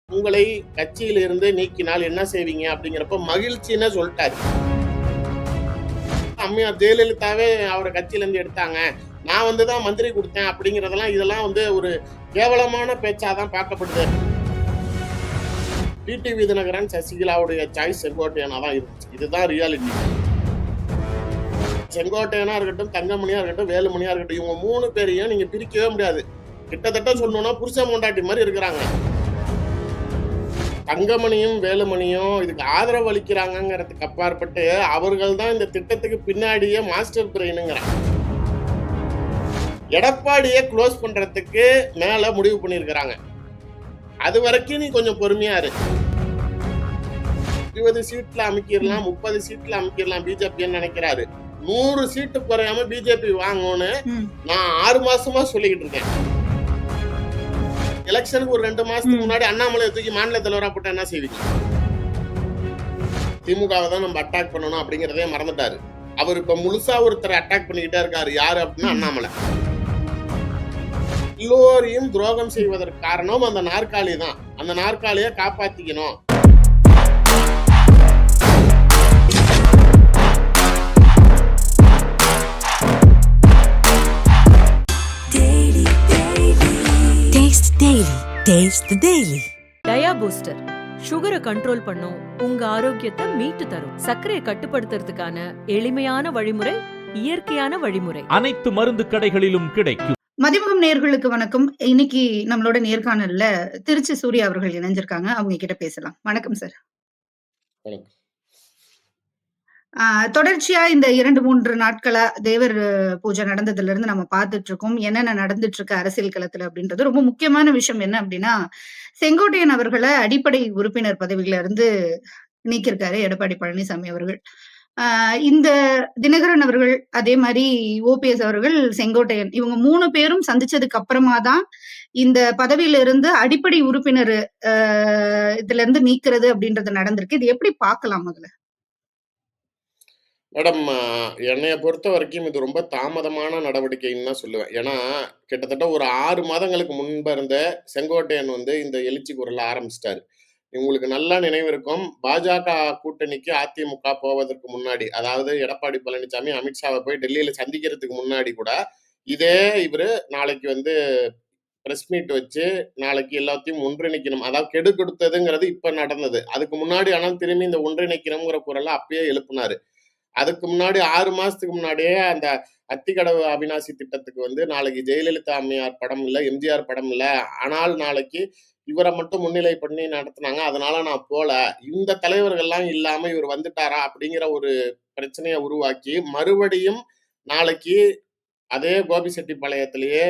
உங்களை கட்சியில இருந்து நீக்கினால் என்ன செய்வீங்க அப்படிங்கிறப்ப மகிழ்ச்சின்னு சொல்லிட்டாரு. அம்மையார் ஜெயலலிதாவே அவரை கட்சியில இருந்து எடுத்தாங்க, நான் தான் மந்திரி கொடுத்தேன் அப்படிங்கிறதெல்லாம் இதெல்லாம் ஒரு கேவலமான பேச்சாதான் பார்க்கப்படுது. டிடிவி தினகரன் சசிகலாவுடைய சாய்ஸ் செங்கோட்டையனா தான் இருந்துச்சு. இதுதான் ரியாலிட்டி. செங்கோட்டையனா இருக்கட்டும், தங்கமணியா இருக்கட்டும், வேலுமணியா இருக்கட்டும், இவங்க 3 பேரையும் நீங்க பிரிக்கவே முடியாது. கிட்டத்தட்ட சொல்லணும்னா புருஷ பொண்டாட்டி மாதிரி இருக்கிறாங்க. தங்கமணியும் வேலுமணியும் இதுக்கு ஆதரவு அளிக்கிறாங்கிறதுக்கு அப்பாற்பட்டு அவர்கள் தான் இந்த திட்டத்துக்கு பின்னாடியே மாஸ்டர் பிரெயினுங்கிறாங்க. எடப்பாடியை க்ளோஸ் பண்றதுக்கு மேல முடிவு பண்ணியிருக்கிறாங்க. அது வரைக்கும் நீ கொஞ்சம் பொறுமையா இரு. 20 சீட்ல அமைக்கிடலாம், 30 சீட்ல அமைக்கிடலாம் பிஜேபின்னு நினைக்கிறாரு. 100 சீட்டு குறையாம பிஜேபி வாங்கும்னு நான் 6 மாசமா சொல்லிக்கிட்டு இருக்கேன். எலெக்ஷனுக்கு ஒரு 2 மாசத்துக்கு முன்னாடி அண்ணாமலை தூக்கி மாநில தலைவரா போட்டா என்ன செய்வீங்க? திமுகவை தான் நம்ம அட்டாக் பண்ணணும் அப்படிங்கறதே மறந்துட்டாரு. அவர் இப்ப முழுசா ஒருத்தர் அட்டாக் பண்ணிக்கிட்டே இருக்காரு. யாரு அப்படின்னா அண்ணாமலை. எல்லோரையும் துரோகம் செய்வதற்கு காரணம் அந்த நாற்காலி தான். அந்த நாற்காலியை காப்பாத்திக்கணும். டயா பூஸ்டர் சுகரை கண்ட்ரோல் பண்ணும், உங்க ஆரோக்கியத்தை மீட்டு தரும். சர்க்கரையை கட்டுப்படுத்துறதுக்கான எளிமையான வழிமுறை, இயற்கையான வழிமுறை. அனைத்து மருந்து கடைகளிலும் கிடைக்கும். மதிமுகம் நேயர்களுக்கு வணக்கம். இன்னைக்கு நம்மளோட நேர்காணல்ல திருச்சி சூர்யா அவர்கள் இணைஞ்சிருக்காங்க. அவங்க கிட்ட பேசலாம். வணக்கம் சார். தொடர்ச்சியா இந்த 2-3 நாட்களா தேவர் பூஜை நடந்ததுல இருந்து நம்ம பார்த்துட்டு இருக்கோம். என்னென்ன நடந்துட்டு இருக்கு அரசியல் களத்துல அப்படின்றது. ரொம்ப முக்கியமான விஷயம் என்ன அப்படின்னா, செங்கோட்டையன் அவர்களை அடிப்படை உறுப்பினர் பதவியில இருந்து நீக்கியிருக்காரு எடப்பாடி பழனிசாமி அவர்கள். இந்த தினகரன் அவர்கள், அதே மாதிரி ஓபிஎஸ் அவர்கள், செங்கோட்டையன், இவங்க 3 பேரும் சந்திச்சதுக்கு அப்புறமா தான் இந்த பதவியில இருந்து அடிப்படை உறுப்பினர் இதுல இருந்து நீக்கிறது அப்படின்றது நடந்திருக்கு. இது எப்படி பார்க்கலாம் அதுல? மேடம், என்னைய பொறுத்த வரைக்கும் இது ரொம்ப தாமதமான நடவடிக்கைன்னு தான் சொல்லுவேன். ஏன்னா கிட்டத்தட்ட ஒரு 6 மாதங்களுக்கு முன்பு இருந்த செங்கோட்டையன் இந்த எழுச்சி குரல ஆரம்பிச்சிட்டாரு. உங்களுக்கு நல்லா நினைவு இருக்கும், பாஜக கூட்டணிக்கு அதிமுக போவதற்கு முன்னாடி, அதாவது எடப்பாடி பழனிசாமி அமித்ஷாவை போய் டெல்லியில சந்திக்கிறதுக்கு முன்னாடி கூட இதே இவரு நாளைக்கு பிரஸ் மீட் வச்சு நாளைக்கு எல்லாத்தையும் ஒன்றிணைக்கணும், அதாவது கெடு கொடுத்ததுங்கிறது இப்ப நடந்தது. அதுக்கு முன்னாடி ஆனால் திரும்பி இந்த ஒன்றிணைக்கணுங்கிற குரலை அப்பயே எழுப்புனாரு. அதுக்கு முன்னாடி 6 மாசத்துக்கு முன்னாடியே அந்த அத்திக்கடவு அவிநாசி திட்டத்துக்கு நாளைக்கு ஜெயலலிதா அம்மையார் படம் இல்லை, எம்ஜிஆர் படம் இல்லை, ஆனால் நாளைக்கு இவரை மட்டும் முன்னிலை பண்ணி நடத்தினாங்க, அதனால நான் போல, இந்த தலைவர்கள்லாம் இல்லாம இவர் வந்துட்டாரா அப்படிங்கிற ஒரு பிரச்சனையை உருவாக்கி மறுபடியும் நாளைக்கு அதே கோபிசெட்டிப்பாளையத்திலேயே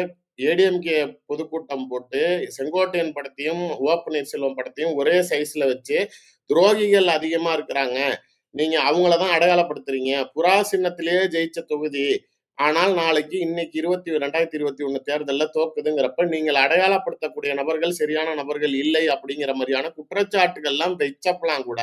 ஏடிஎம்கே பொதுக்கூட்டம் போட்டு செங்கோட்டையன் படத்தையும் ஓ பன்னீர்செல்வம் படத்தையும் ஒரே சைஸ்ல வச்சு துரோகிகள் அதிகமா இருக்கிறாங்க, நீங்க அவங்களதான் அடையாளப்படுத்துறீங்க, புறா சின்னத்திலேயே ஜெயிச்ச தொகுதி, ஆனால் நாளைக்கு இன்னைக்கு 2021 தேர்தல்ல தோக்குதுங்கிறப்ப நீங்கள் அடையாளப்படுத்தக்கூடிய நபர்கள் சரியான நபர்கள் இல்லை அப்படிங்கிற மாதிரியான குற்றச்சாட்டுகள்லாம் வச்சப்பலாம் கூட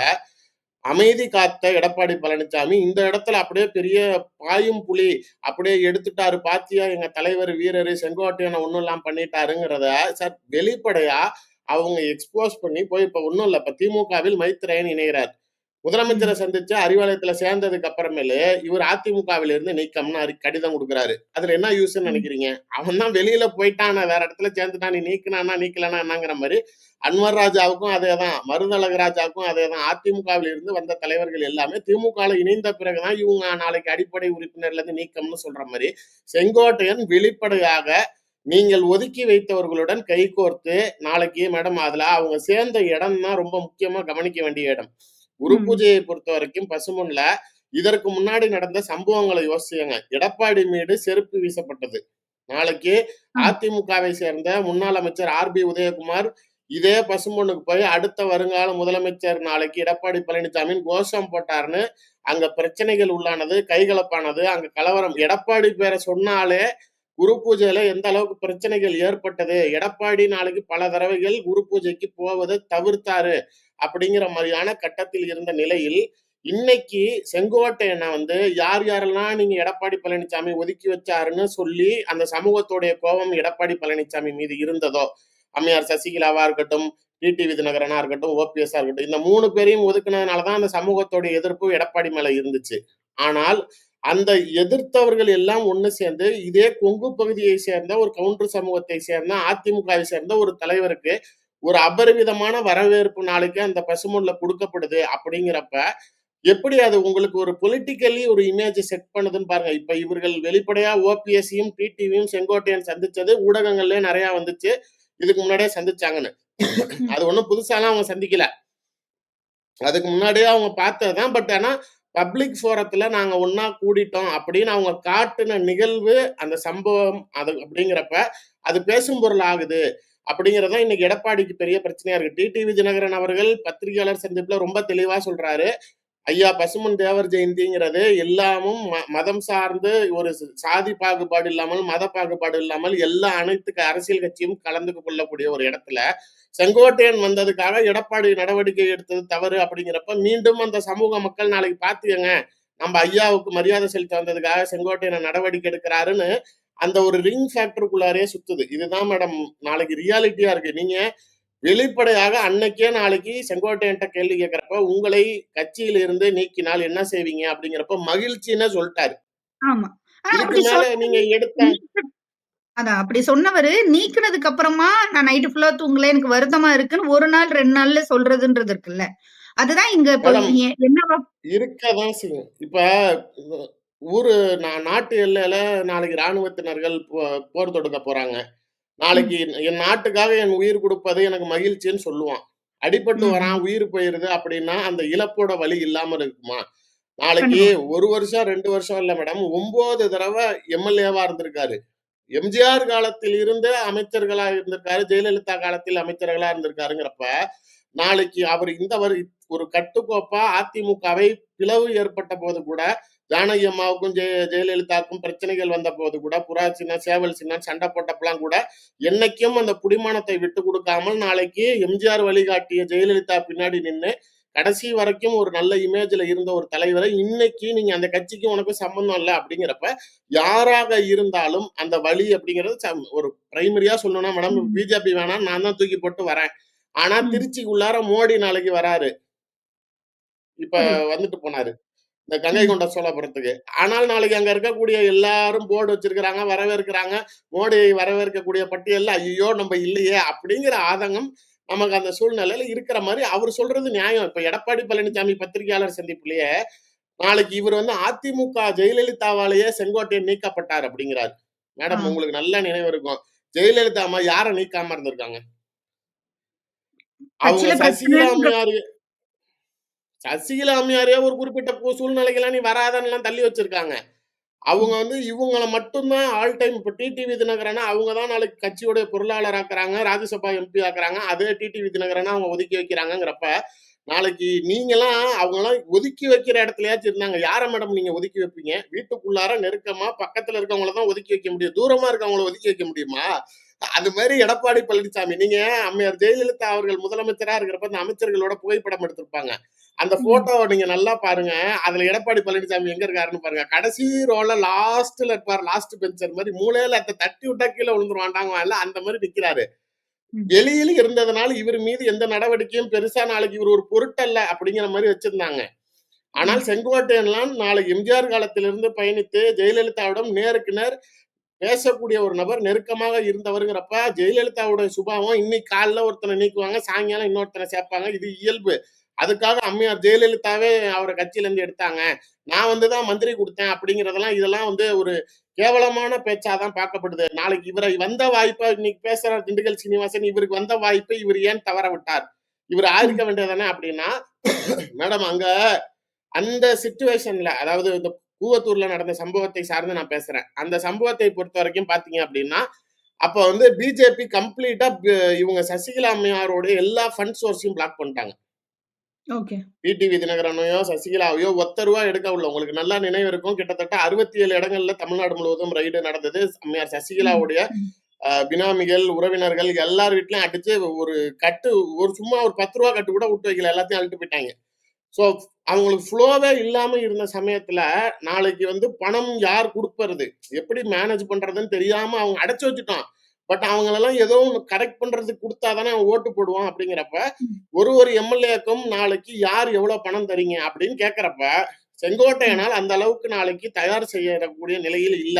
அமைதி காத்த எடப்பாடி பழனிசாமி இந்த இடத்துல அப்படியே பெரிய பாயும் புலி அப்படியே எடுத்துட்டாரு, பாத்தியா எங்க தலைவர் வீரரு செங்கோட்டையனை ஒன்னும் எல்லாம் பண்ணிட்டாருங்கிறத சார் வெளிப்படையா அவங்க எக்ஸ்போஸ் பண்ணி போய் இப்ப ஒன்னும் இல்ல, இப்ப திமுகவில் மைத்ரேயன் இணைகிறார். முதலமைச்சரை சந்திச்சு அறிவாலயத்துல சேர்ந்ததுக்கு அப்புறமேலு இவர் அதிமுகவில இருந்து நீக்கம்னு கடிதம் கொடுக்குறாரு. அதுல என்ன யூஸ்ன்னு நினைக்கிறீங்க? அவன் தான் வெளியில போயிட்டான், வேற இடத்துல சேர்ந்துட்டான், நீ நீக்கினானா நீக்கலனா என்னங்கிற மாதிரி அன்வர் ராஜாவுக்கும் அதேதான், மருதழகு ராஜாவுக்கும் அதேதான். அதிமுகவில இருந்து வந்த தலைவர்கள் எல்லாமே திமுக இணைந்த பிறகுதான் இவங்க நாளைக்கு அடிப்படை உறுப்பினர்ல இருந்து நீக்கம்னு சொல்ற மாதிரி செங்கோட்டையன் வெளிப்படையாக நீங்கள் ஒதுக்கி வைத்தவர்களுடன் கைகோர்த்து நாளைக்கு மேடம் அதுல அவங்க சேர்ந்த இடம் தான் ரொம்ப முக்கியமா கவனிக்க வேண்டிய இடம். குரு பூஜையை பொறுத்த வரைக்கும் பசுமன்ல இதற்கு முன்னாடி நடந்த சம்பவங்களை யோசிச்சுங்க. எடப்பாடி மீது செருப்பு வீசப்பட்டது. நாளைக்கு அதிமுகவை சேர்ந்த முன்னாள் அமைச்சர் RB உதயகுமார் இதே பசுமொன்னுக்கு போய் அடுத்த வருங்கால முதலமைச்சர் நாளைக்கு எடப்பாடி பழனிசாமியின் கோஷம் போட்டாருன்னு அங்க பிரச்சனைகள் உள்ளானது, கைகலப்பானது, அங்க கலவரம். எடப்பாடி பேரை சொன்னாலே குரு பூஜையில எந்த அளவுக்கு பிரச்சனைகள் ஏற்பட்டது, எடப்பாடி நாளைக்கு பல தடவைகள் குரு பூஜைக்கு போவதை தவிர்த்தாரு அப்படிங்கிற மாதிரியான கட்டத்தில் இருந்த நிலையில் இன்னைக்கு செங்கோட்டையனை யார் யாரெல்லாம் நீங்க எடப்பாடி பழனிசாமி ஒதுக்கி வச்சாருன்னு சொல்லி அந்த சமூகத்துடைய கோபம் எடப்பாடி பழனிசாமி மீது இருந்ததோ அம்மையார் சசிகலாவா இருக்கட்டும், டிடிவி தினகரனா இருக்கட்டும், ஓபிஎஸ்ஸா இருக்கட்டும். இந்த 3 பேரையும் ஒதுக்குனதுனால தான் அந்த சமூகத்தோட எதிர்ப்பு எடப்பாடி மேல இருந்துச்சு. ஆனால் அந்த எதிர்த்தவர்கள் எல்லாம் ஒண்ணு சேர்ந்து இதே கொங்கு பகுதியை சேர்ந்த ஒரு கவுண்டர் சமூகத்தை சேர்ந்த அதிமுகவை சேர்ந்த ஒரு தலைவருக்கு ஒரு அபரிவிதமான வரவேற்பு நாளைக்கு அந்த பசுமொழில கொடுக்கப்படுது அப்படிங்கிறப்ப எப்படி அது உங்களுக்கு ஒரு பொலிட்டிக்கலி ஒரு இமேஜ் செட் பண்ணுதுன்னு பாருங்க. இப்ப இவர்கள் வெளிப்படையா ஓபிஎஸ்ஸையும் டிடிவியும் செங்கோட்டையன் சந்திச்சது ஊடகங்கள்லயே நிறைய வந்துச்சு. இதுக்கு முன்னாடியே சந்திச்சாங்கன்னு. அது ஒண்ணும் புதுசாலாம் அவங்க சந்திக்கல. அதுக்கு முன்னாடியே அவங்க பார்த்ததுதான். பட் ஆனா பப்ளிக் ஃபோரத்துல நாங்க ஒண்ணா கூடிட்டோம் அப்படின்னு அவங்க காட்டுன நிகழ்வு, அந்த சம்பவம் அது அப்படிங்கிறப்ப அது பேசும் பொருள் ஆகுது. அப்படிங்கிறது தான் இன்னைக்கு எடப்பாடிக்கு பெரிய பிரச்சனையா இருக்கு. டிடிவி தினகரன் அவர்கள் பத்திரிகையாளர் சந்திப்புல ரொம்ப தெளிவா சொல்றாரு. ஐயா பசுமன் தேவர் ஜெயந்திங்கிறது எல்லாமும் மதம் சார்ந்து ஒரு சாதி பாகுபாடு இல்லாமல், மத பாகுபாடு இல்லாமல் எல்லா அனைத்து அரசியல் கட்சியும் கலந்து கொள்ளக்கூடிய ஒரு இடத்துல செங்கோட்டையன் வந்ததுக்காக எடப்பாடி நடவடிக்கை எடுத்தது தவறு அப்படிங்கிறப்ப மீண்டும் அந்த சமூக மக்கள் நாளைக்கு பாத்துக்கங்க, நம்ம ஐயாவுக்கு மரியாதை செலுத்த வந்ததுக்காக செங்கோட்டையனை நடவடிக்கை எடுக்கிறாருன்னு அந்த ஒரு ரிங் ஃபேக்டருக்குள்ளாரே சுத்துது. இதுதான் மேடம் நாளைக்கு ரியாலிட்டியா இருக்கு. நீங்க வெளிப்படையாக அன்னைக்கே நாளைக்கு செங்கோட்டையன்ட்ட கேள்வி கேட்கிறப்ப உங்களை கட்சியில இருந்து நீக்கினால் என்ன செய்வீங்க அப்படிங்கிறப்ப மகிழ்ச்சின்னு சொல்லிட்டாரு. ஆமா. இதுக்கு அப்படி மேல நீங்க எடுத்த அதான் அப்படி சொன்னவரு நீக்குனதுக்கு அப்புறமா நான் நைட்டு ஃபுல்லா தூங்கல, எனக்கு வருத்தமா இருக்குன்னு 1 நாள் 2 நாள்ல சொல்றதுன்றது இருக்குல்ல. அதுதான் இங்க இப்போ மேடம் என்னவா இருக்கதான் செய்யும். இப்ப ஊரு நாட்டு எல்லையில நாளைக்கு ராணுவத்தினர்கள் போர் தொடுக்க போறாங்க. நாளைக்கு என் நாட்டுக்காக என் உயிர் கொடுப்பது எனக்கு மகிழ்ச்சின்னு சொல்லுவான். அடிபட்டு வரான், உயிர் போயிருது அப்படின்னா அந்த இழப்போட வலி இல்லாம இருக்குமா? நாளைக்கு 1 வருஷம் 2 வருஷம் இல்ல மேடம், 9 தடவை எம்எல்ஏவா இருந்திருக்காரு. எம்ஜிஆர் காலத்தில் இருந்து அமைச்சர்களா இருந்திருக்காரு, ஜெயலலிதா காலத்தில் அமைச்சர்களா இருந்திருக்காருங்கிறப்ப நாளைக்கு அவர் இந்த ஒரு கட்டுக்கோப்பா அதிமுகவை பிளவு ஏற்பட்ட போது கூட ஜானகி அம்மாவுக்கும் ஜெயலலிதாவுக்கும் பிரச்சனைகள் வந்த போது கூட புறா சின்ன சேவல் சின்ன சண்டை போட்டப்பெல்லாம் கூட என்னைக்கும் அந்த புடிமானத்தை விட்டு கொடுக்காமல் நாளைக்கு எம்ஜிஆர் வழிகாட்டிய ஜெயலலிதா பின்னாடி நின்று கடைசி வரைக்கும் ஒரு நல்ல இமேஜ்ல இருந்த ஒரு தலைவரை இன்னைக்கு நீங்க அந்த கட்சிக்கு உனக்கு சம்பந்தம் இல்லை அப்படிங்கிறப்ப யாராக இருந்தாலும் அந்த வழி அப்படிங்கிறது ஒரு பிரைமரியா சொல்லணும்னா மேடம் பிஜேபி வேணாம் நான் தான் தூக்கி போட்டு வரேன். ஆனா திருச்சிக்குள்ளார மோடி நாளைக்கு வராரு. இப்ப வந்துட்டு போனாரு இந்த கங்கை கொண்ட சோழபுரத்துக்கு. ஆனால் நாளைக்கு அங்க இருக்கக்கூடிய எல்லாரும் போர்டு வச்சிருக்கிறாங்க, வரவேற்கிறாங்க. மோடியை வரவேற்கக்கூடிய பட்டியல்ல ஐயோ நம்ம இல்லையே அப்படிங்கிற ஆதங்கம் நமக்கு அந்த சூழ்நிலையில இருக்கிற மாதிரி அவர் சொல்றது நியாயம். இப்ப எடப்பாடி பழனிசாமி பத்திரிகையாளர் சந்திப்புலயே நாளைக்கு இவர் அதிமுக ஜெயலலிதாவாலேயே செங்கோட்டையன் நீக்கப்பட்டார் அப்படிங்கிறாரு. மேடம் உங்களுக்கு நல்ல நினைவு இருக்கும், ஜெயலலிதா அம்மா யாரை நீக்காம இருந்திருக்காங்க? அவங்க சசிகலா அம்மையாரே ஒரு குறிப்பிட்ட சூழ்நிலைகள்லாம் நீ வராதன்னு தள்ளி வச்சிருக்காங்க. அவங்க இவங்களை மட்டும்தான் ஆல் டைம். இப்ப டிடிவி தினகரனா அவங்க தான் நாளைக்கு கட்சியோட பொருளாளர் ஆக்குறாங்க, ராஜ்யசபா எம்பி ஆக்குறாங்க. அதே டிடிவி தினகரனா அவங்க ஒதுக்கி வைக்கிறாங்கிறப்ப நாளைக்கு நீங்கெல்லாம் அவங்கெல்லாம் ஒதுக்கி வைக்கிற இடத்துலயாச்சும் இருந்தாங்க. யாரை மேடம் நீங்க ஒதுக்கி வைப்பீங்க? வீட்டுக்குள்ளார நெருக்கமா பக்கத்துல இருக்கவங்கள தான் ஒதுக்கி வைக்க முடியும், தூரமா இருக்கவங்கள ஒதுக்கி வைக்க முடியுமா? அது மாதிரி எடப்பாடி பழனிசாமி நீங்க அம்மையார் ஜெயலலிதா அவர்கள் முதலமைச்சரா இருக்கிறப்ப அந்த அமைச்சர்களோட புகைப்படம் எடுத்திருப்பாங்க. அந்த போட்டோவை நீங்க நல்லா பாருங்க. அதுல எடப்பாடி பழனிசாமி எங்க இருக்காருன்னு பாருங்க. கடைசி ரோல லாஸ்ட்ல இருப்பாரு, லாஸ்ட் பெஞ்சர் மாதிரி மூலையில தட்டி விட்டா கீழே விழுந்துருவாண்டாங்க, அந்த மாதிரி நிக்கிறாரு. வெளியில இருந்ததுனால இவர் மீது எந்த நடவடிக்கையும் பெருசா நாளைக்கு இவர் ஒரு பொருட்டல்ல அப்படிங்கிற மாதிரி வச்சிருந்தாங்க. ஆனால் செங்கோட்டையன்லாம் நாளைக்கு எம்ஜிஆர் காலத்திலிருந்து பயணித்து ஜெயலலிதாவிடம் நேருக்கு நேர் பேசக்கூடிய ஒரு நபர், நெருக்கமாக இருந்தவருங்கிறப்ப ஜெயலலிதாவுடைய சுபாவம் இன்னைக்கு காலைல ஒருத்தனை நீக்குவாங்க, சாயங்காலம் இன்னொருத்தனை சேர்ப்பாங்க. இது இயல்பு. அதுக்காக அம்மையார் ஜெயலலிதாவே அவரை கட்சியில இருந்து எடுத்தாங்க, நான் தான் மந்திரி கொடுத்தேன் அப்படிங்கிறதெல்லாம் இதெல்லாம் ஒரு கேவலமான பேச்சாதான் பார்க்கப்படுது. நாளைக்கு இவரை வந்த வாய்ப்பை இன்னைக்கு பேசுற திண்டுக்கல் சீனிவாசன் இவருக்கு வந்த வாய்ப்பை இவர் ஏன் தவற விட்டார்? இவர் ஆயிருக்க வேண்டியதானே அப்படின்னா மேடம் அங்க அந்த சிச்சுவேஷன்ல, அதாவது இந்த கூவத்தூர்ல நடந்த சம்பவத்தை சார்ந்து நான் பேசுறேன். அந்த சம்பவத்தை பொறுத்த வரைக்கும் பாத்தீங்க அப்படின்னா அப்ப பிஜேபி கம்ப்ளீட்டா இவங்க சசிகலா அம்மையாரோட எல்லா ஃபண்ட் சோர்ஸையும் பிளாக் பண்ணிட்டாங்க. டிடிவி தினகரனையோ சசிகலாவையோ ஒத்த ரூபா எடுக்க உள்ள உங்களுக்கு நல்லா நினைவு இருக்கும். கிட்டத்தட்ட 67 இடங்கள்ல தமிழ்நாடு முழுவதும் ரைடு நடந்தது. அம்மையார் சசிகலாவுடைய பினாமிகள், உறவினர்கள் எல்லார் வீட்லயும் அடிச்சு ஒரு கட்டு, சும்மா ஒரு 10 ரூபா கட்டு கூட விட்டு வைக்கல, எல்லாத்தையும் அழுட்டு போயிட்டாங்க. சோ அவங்களுக்கு ஃப்ளோவே இல்லாம இருந்த சமயத்துல நாளைக்கு பணம் யார் கொடுப்பது, எப்படி மேனேஜ் பண்றதுன்னு தெரியாம அவங்க அடைச்சு வச்சுட்டோம். பட் அவங்களெல்லாம் ஏதோ ஒன்று கரெக்ட் பண்றதுக்கு கொடுத்தா தானே அவன் ஓட்டு போடுவான். அப்படிங்கிறப்ப ம். ஒரு எம்எல்ஏக்கும் நாளைக்கு யார் எவ்வளவு பணம் தரீங்க அப்படின்னு கேட்கறப்ப செங்கோட்டையனால் அந்த அளவுக்கு நாளைக்கு தயார் செய்யக்கூடிய நிலையில் இல்ல.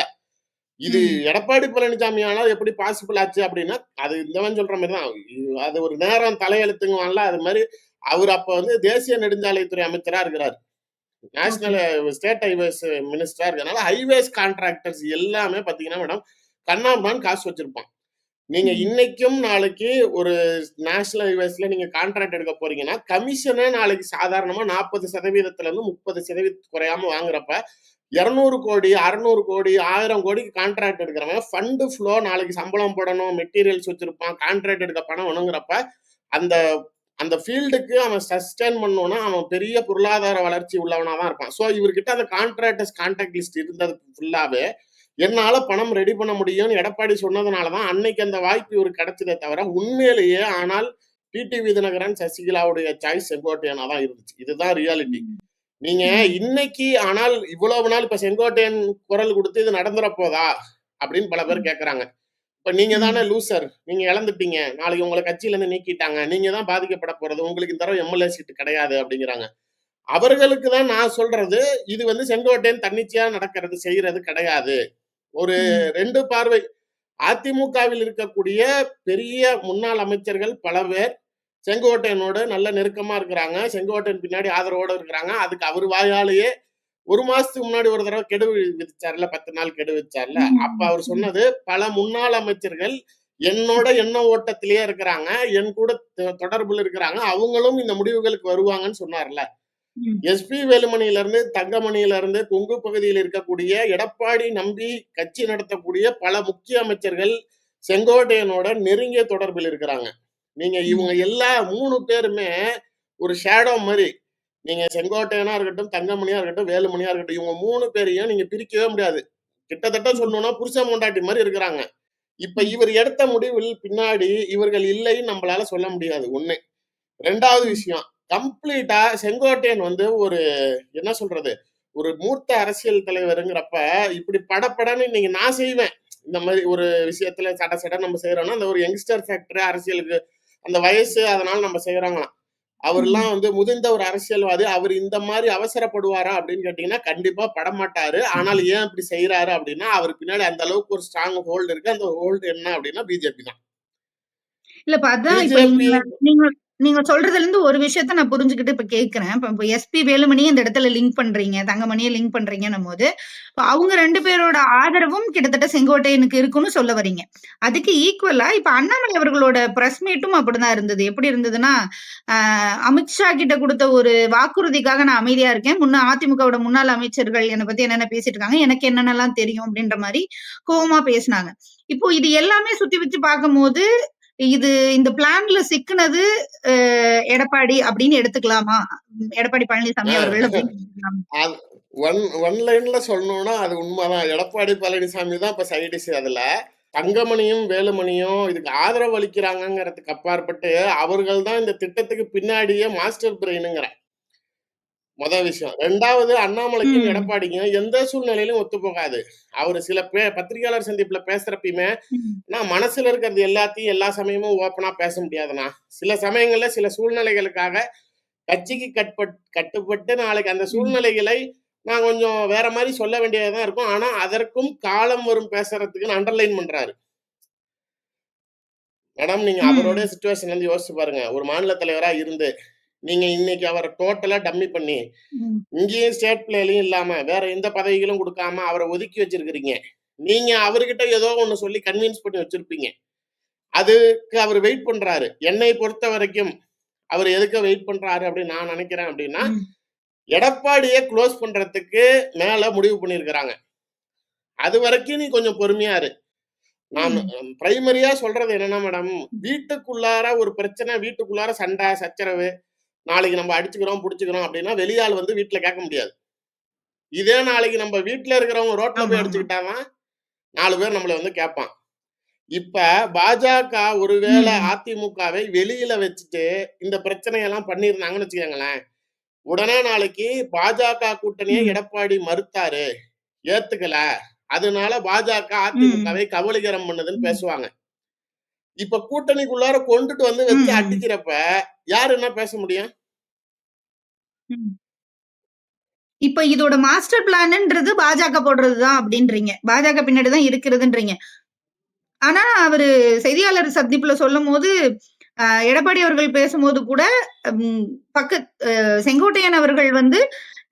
இது ம். எடப்பாடி பழனிசாமி ஆனால் எப்படி பாசிபிள் ஆச்சு அப்படின்னா, அது இந்தவன் சொல்ற மாதிரி தான். அது ஒரு நேரம் தலையெழுத்துங்குவான்ல, அது மாதிரி அவர் அப்ப வந்து தேசிய நெடுஞ்சாலைத்துறை அமைச்சரா இருக்கிறார். ஓகே. நேஷனல் ஸ்டேட் ஹைவேஸ் மினிஸ்டரா இருக்கனால ஹைவேஸ் கான்ட்ராக்டர்ஸ் எல்லாமே பாத்தீங்கன்னா மேடம் கண்ணாம்பான்னு காசு வச்சிருப்பான். நீங்க ம். இன்னைக்கும் நாளைக்கு ஒரு நேஷனல் ஹைவேஸ்ல நீங்க கான்ட்ராக்ட் எடுக்க போறீங்கன்னா கமிஷனே நாளைக்கு சாதாரணமா 40% இருந்து 30% குறையாம வாங்குறப்ப 200 கோடி 600 கோடி 1000 கோடிக்கு கான்ட்ராக்ட் எடுக்கிறவன் ஃபண்டு ஃப்ளோ நாளைக்கு சம்பளம் போடணும், மெட்டீரியல்ஸ் வச்சிருப்பான், கான்ட்ராக்ட் எடுக்க பணம் வேணுங்கிறப்ப அந்த அந்த ஃபீல்டுக்கு அவன் சஸ்டெயின் பண்ணணும்னா அவன் பெரிய பொருளாதார வளர்ச்சி உள்ளவனா தான் இருப்பான். ஸோ இவர்கிட்ட அந்த கான்ட்ராக்டர்ஸ் கான்டாக்ட் லிஸ்ட் இருந்தது ஃபுல்லாவே என்னால பணம் ரெடி பண்ண முடியும்னு எடப்பாடி சொன்னதுனால தான் அன்னைக்கு அந்த வாய்ப்பு இவருக்கு கிடைச்சதே தவிர உண்மையிலேயே ஆனால் டிடிவி தினகரன் சசிகலாவுடைய சாய்ஸ் செங்கோட்டையனா தான் இருந்துச்சு. இதுதான் ரியாலிட்டி. ம். நீங்க ம். இன்னைக்கு ஆனால் இவ்வளவு நாள் இப்ப செங்கோட்டையன் குரல் கொடுத்து இது நடந்துற போதா அப்படின்னு பல பேர் ம். கேட்கறாங்க. இப்ப நீங்க தானே ம். லூசர், நீங்க இழந்துட்டீங்க, நாளைக்கு உங்களை கட்சியில இருந்து நீக்கிட்டாங்க, நீங்க தான் பாதிக்கப்பட போறது, உங்களுக்கு இந்த தடவை எம்எல்ஏ சீட்டு கிடையாது அப்படிங்கிறாங்க. அவர்களுக்கு தான் நான் சொல்றது, இது வந்து செங்கோட்டையன் தன்னிச்சையா நடக்கிறது செய்யறது கிடையாது. ஒரு ம். 2 பார்வை. அதிமுகவில் இருக்கக்கூடிய பெரிய முன்னாள் அமைச்சர்கள் பல பேர் செங்கோட்டையனோட நல்ல நெருக்கமா இருக்கிறாங்க. செங்கோட்டையன் பின்னாடி ஆதரவோட இருக்கிறாங்க. அதுக்கு அவர் வாயாலேயே 1 மாசத்துக்கு முன்னாடி ஒரு தடவை கெடு விதிச்சார்ல, 10 நாள் கெடு விதிச்சார்ல. அப்ப அவர் ம். சொன்னது, பல முன்னாள் அமைச்சர்கள் என்னோட எண்ண ஓட்டத்திலேயே இருக்கிறாங்க, என் கூட தொடர்புல இருக்கிறாங்க, அவங்களும் இந்த முடிவுகளுக்கு வருவாங்கன்னு சொன்னார்ல. ம். எஸ்பி வேலுமணியில இருந்து தங்கமணியில இருந்து கொங்கு பகுதியில் இருக்கக்கூடிய எடப்பாடி நம்பி கட்சி நடத்தக்கூடிய பல முக்கிய அமைச்சர்கள் செங்கோட்டையனோட நெருங்கிய தொடர்பில் இருக்கிறாங்க. நீங்க இவங்க ம். எல்லா 3 பேருமே ஒரு ஷேடோ மாதிரி. நீங்க செங்கோட்டையனா இருக்கட்டும், தங்கமணியா இருக்கட்டும், வேலுமணியா இருக்கட்டும், இவங்க 3 பேரையும் நீங்க பிரிக்கவே முடியாது. கிட்டத்தட்ட ம். சொல்லணும்னா புருஷன் பொண்டாட்டி மாதிரி இருக்கிறாங்க. இப்ப ம். இவர் எடுத்த முடிவில் பின்னாடி இவர்கள் இல்லைன்னு நம்மளால சொல்ல முடியாது. 1. 2வது ம். விஷயம், கம்ப்ளீட்டா செங்கோட்டையன் வந்து ஒரு என்ன சொல்றது? ஒரு மூர்த்த அரசியல் தலைவருங்கிறப்ப, இப்படி படபடன்னு இன்னைக்கு நான் செய்வேன். இந்த மாரி ஒரு விஷயத்துல சட சடன்னு நம்ம செய்றோம்னா, அந்த ஒரு யங்ஸ்டர் ஃபேக்டர் அரசியலுக்கு அந்த வயசு அதனால நம்ம செய்றோங்களாம். அவர்லாம் ம். வந்து முதிர்ந்த ஒரு அரசியல்வாதி. அவர் இந்த மாரி அவசரப்படுவாரா அப்படின்னு கேட்டீங்கன்னா, கண்டிப்பா படமாட்டாரு. ஆனால் ஏன் இப்படி செய்றாரு அப்படின்னா, அவருக்கு பின்னாடி அந்த அளவுக்கு ஒரு ஸ்ட்ராங் ஹோல்டு இருக்கு. அந்த ஹோல்டு என்ன அப்படின்னா பிஜேபி தான். இல்ல இப்ப அதான் இப்ப பிஜேபி நீங்க நீங்க சொல்றதுலருந்து ஒரு விஷயத்த நான் புரிஞ்சுகிட்டு இப்ப கேட்கிறேன். இப்ப எஸ்பி வேலுமணிய இந்த இடத்துல லிங்க் பண்றீங்க. தங்கமணிய லிங்க் பண்றீங்கன்னும்போது, இப்ப அவங்க 2 பேரோட ஆதரவும் கிட்டத்தட்ட செங்கோட்டையனுக்கு இருக்குன்னு சொல்ல வர்றீங்க. அதுக்கு ஈக்குவலா இப்ப அண்ணாமலை அவர்களோட பிரஸ் மீட்டும் அப்படிதான் இருந்தது. எப்படி இருந்ததுன்னா, அ அமித்ஷா கிட்ட குடுத்த ஒரு வாக்குறுதிக்காக நான் அமைதியா இருக்கேன். அதிமுகவோட முன்னாள் அமைச்சர்கள் என்ன பத்தி என்னென்ன பேசிட்டு இருக்காங்க. எனக்கு என்னென்னலாம் தெரியும் அப்படின்ற மாரி கோவமா பேசுனாங்க. இப்போ இது எல்லாமே சுத்தி வச்சு பார்க்கும்போது இது இந்த பிளான்ல சிக்குனது அ எடப்பாடி அப்படின்னு எடுத்துக்கலாமா? எடப்பாடி பழனிசாமி அவர்கள் அ அப்படின்னு எடுத்துக்கலாமா? அது ஒன் லைன்ல சொல்லணும்னா அது உண்மைதான். எடப்பாடி பழனிசாமி தான் இப்ப சைட் டிஷ் அதுல. தங்கமணியும், வேலுமணியும் இதுக்கு ஆதரவு அளிக்கிறாங்கங்கிறதுக்கு அப்பாற்பட்டு, அவர்கள் தான் இந்த திட்டத்துக்கு பின்னாடியே மாஸ்டர் பிரெயினுங்கிறேன். விஷயம். 2வது அண்ணாமலைக்கும், ம். எடப்பாடிக்கும் எந்த சூழ்நிலையிலும் ஒத்துப்போகாது. அவரு சில பத்திரிகையாளர் சந்திப்புல பேசுறப்பயுமே, ம். நான் மனசுல இருக்கிறது எல்லாத்தையும் எல்லா சமயமும் ஓப்பனா பேச முடியாதுண்ணா. சில சமயங்கள்ல சில சூழ்நிலைகளுக்காக கட்சிக்கு கட்டுப்பட்டு நாளைக்கு அந்த ம். சூழ்நிலைகளை நான் கொஞ்சம் வேற மாரி சொல்ல வேண்டியதா தான் இருக்கும். ஆனா, அதற்கும் காலம் வரும் பேசுறதுக்குன்னு அண்டர்லைன் பண்றாரு. மேடம் நீங்க அவருடைய ம். சிச்சுவேஷன்ல இருந்து யோசிச்சு பாருங்க. ஒரு மாநில தலைவரா இருந்து, நீங்க இன்னைக்கு அவர டோட்டலா டம்மி பண்ணி, ம். இங்கேயும் ஸ்டேட் பிளேலயும் இல்லாம, வேற எந்த பதவிகளும் குடுக்காம அவர ஒதுக்கி வச்சிருக்கிறீங்க. நீங்க அவர்கிட்ட ஏதோ ஒண்ணு சொல்லி கன்வின்ஸ் பண்ணி வச்சிருப்பீங்க. அதுக்கு அவரு வெயிட் பண்றாரு. என்னை பொறுத்தவரைக்கும், அவரு எதுக்கு வெயிட் பண்றாரு அப்படின்னு நான் நினைக்கிறேன் அப்படின்னா, ம். எடப்பாடிய குளோஸ் பண்றதுக்கு மேல முடிவு பண்ணியிருக்கிறாங்க. அதுவரைக்கும் நீ கொஞ்சம் பொறுமையா இரு. நான் ம். பிரைமரியா சொல்றது என்னன்னா மேடம், வீட்டுக்குள்ளார ஒரு பிரச்சனை, வீட்டுக்குள்ளார சண்டை, சச்சரவு, நாளைக்கு நம்ம அடிச்சுக்கிறோம், புடிச்சுக்கிறோம் அப்படின்னா வெளியாள் வந்து வீட்ல கேட்க முடியாது. இதே நாளைக்கு நம்ம வீட்ல இருக்கிறவங்க ரோட்ல போய் ஆமாமா. அடிச்சுக்கிட்டாதான் 4 பேர் நம்மள வந்து கேட்பான். இப்ப பாஜக ஒருவேள ம். அதிமுகவை வெளியில வச்சுட்டு இந்த பிரச்சனையெல்லாம் பண்ணியிருந்தாங்கன்னு வச்சுக்கோங்களேன், உடனே நாளைக்கு பாஜக கூட்டணியை ம். எடப்பாடி மறுத்தாரு, ஏத்துக்கல. அதனால பாஜக ம். அதிமுகவை கபலீகரம் பண்ணுதுன்னு ம். பேசுவாங்க. இப்ப கூட்டணிக்குள்ளார கொண்டுட்டு வந்து ம், வச்சு ம், அடிக்கிறப்ப யாரு என்ன பேச முடியும்? ம். இப்ப இதோட மாஸ்டர் பிளான்ன்றது பாஜக போடுறதுதான் அப்படின்றீங்க. பாஜக பின்னாடி தான் இருக்கிறதுன்றீங்க. ஆனா அவரு செய்தியாளர் சந்திப்புல சொல்லும்போது, எடப்பாடி அவர்கள் பேசும்போது கூட, ம் பக்கத் செங்கோட்டையன் அவர்கள் வந்து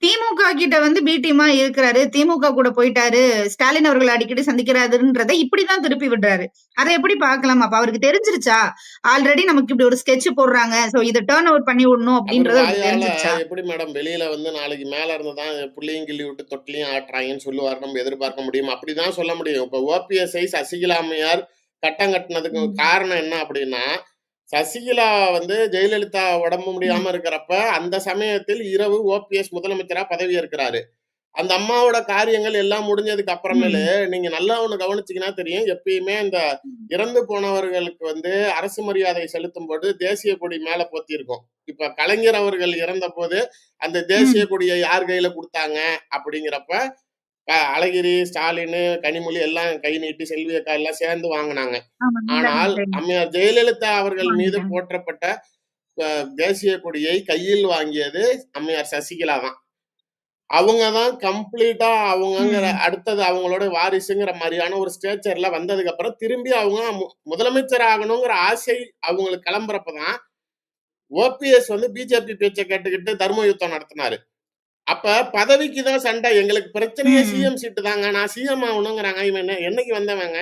திமுக கிட்ட வந்து பி டீமா இருக்கிறாரு. திமுக கூட போயிட்டாரு. ஸ்டாலின் அவர்கள் அடிக்கடி சந்திக்கிறாருன்றத இப்படிதான் திருப்பி விடுறாரு. அத எப்படி பார்க்கலாம்? அப்ப அவருக்கு தெரிஞ்சிருச்சா? ஆல்ரெடி நமக்கு இப்படி ஒரு ஸ்கெட்ச் போடுறாங்க. சோ இத டர்ன் ஓவர் பண்ணி விடணும் அவரு அப்படின்றது அவருக்கு வாயால தெரிஞ்சிருச்சா? எப்படி மேடம் வெளியில வந்து நாளைக்கு மேல இருந்து தான் புள்ளையும் கிள்ளி விட்டு தொட்டிலையும் ஆட்டுறாங்கன்னு சொல்லுவாரு நம்ம எதிர்பார்க்க முடியும்? அப்படிதான் சொல்ல முடியும். இப்ப ஓபிஎஸ்ஐ சசிகலா அம்மையார் கட்டம் கட்டுனதுக்கு ம். காரணம் என்ன அப்படின்னா, சசிகலா வந்து ஜெயலலிதா உடம்பு ம். முடியாம இருக்கிறப்ப, அந்த சமயத்தில் இரவு ஓபிஎஸ் முதலமைச்சரா பதவி ஏற்கிறாரு. அந்த அம்மாவோட காரியங்கள் எல்லாம் முடிஞ்சதுக்கு அப்புறமேலு, ம். நீங்க நல்லா ஒண்ணு கவனிச்சீங்கன்னா தெரியும். எப்பயுமே இந்த ம். இறந்து போனவர்களுக்கு வந்து அரசு மரியாதை செலுத்தும்போது தேசிய கொடி மேல போத்தியிருக்கும். இப்ப கலைஞர் அவர்கள் இறந்தபோது, அந்த தேசிய ம். கொடிய யார் கையில குடுத்தாங்க அப்படிங்கிறப்ப, அழகிரி, ஸ்டாலினு, கனிமொழி எல்லாம் கை நீட்டி, செல்வி அக்கா எல்லாம் சேர்ந்து வாங்குனாங்க. ஆமா. எல்லாருமே ஆனால் தெரியும். அம்மையார் ஜெயலலிதா அவர்கள் மீது வாங்கிட்டாங்க. போற்றப்பட்ட தேசிய கொடியை கையில் வாங்கியது அம்மையார் சசிகலா தான். அவங்க தான் கம்ப்ளீட்டா அவங்கங்கிற ம். அடுத்தது அவங்களோட வாரிசுங்கிற மாரியான ஒரு ஸ்டேச்சர்ல வந்ததுக்கு அப்புறம், திரும்பி அவங்க முதலமைச்சர் ஆகணுங்கிற ஆசை அவங்களுக்கு கிளம்புறப்ப தான், ஓபிஎஸ் வந்து பிஜேபி பேச்ச கேட்டுக்கிட்டு தர்ம யுத்தம் நடத்துனாரு. அப்ப பதவிக்கு தான் சண்டை. எங்களுக்கு பிரச்சனையே ம். சிஎம் சீட்டு தாங்க. நான் சிஎம் ஆகணுங்கிறாங்க. இவன் என்னைக்கு வந்தவங்க?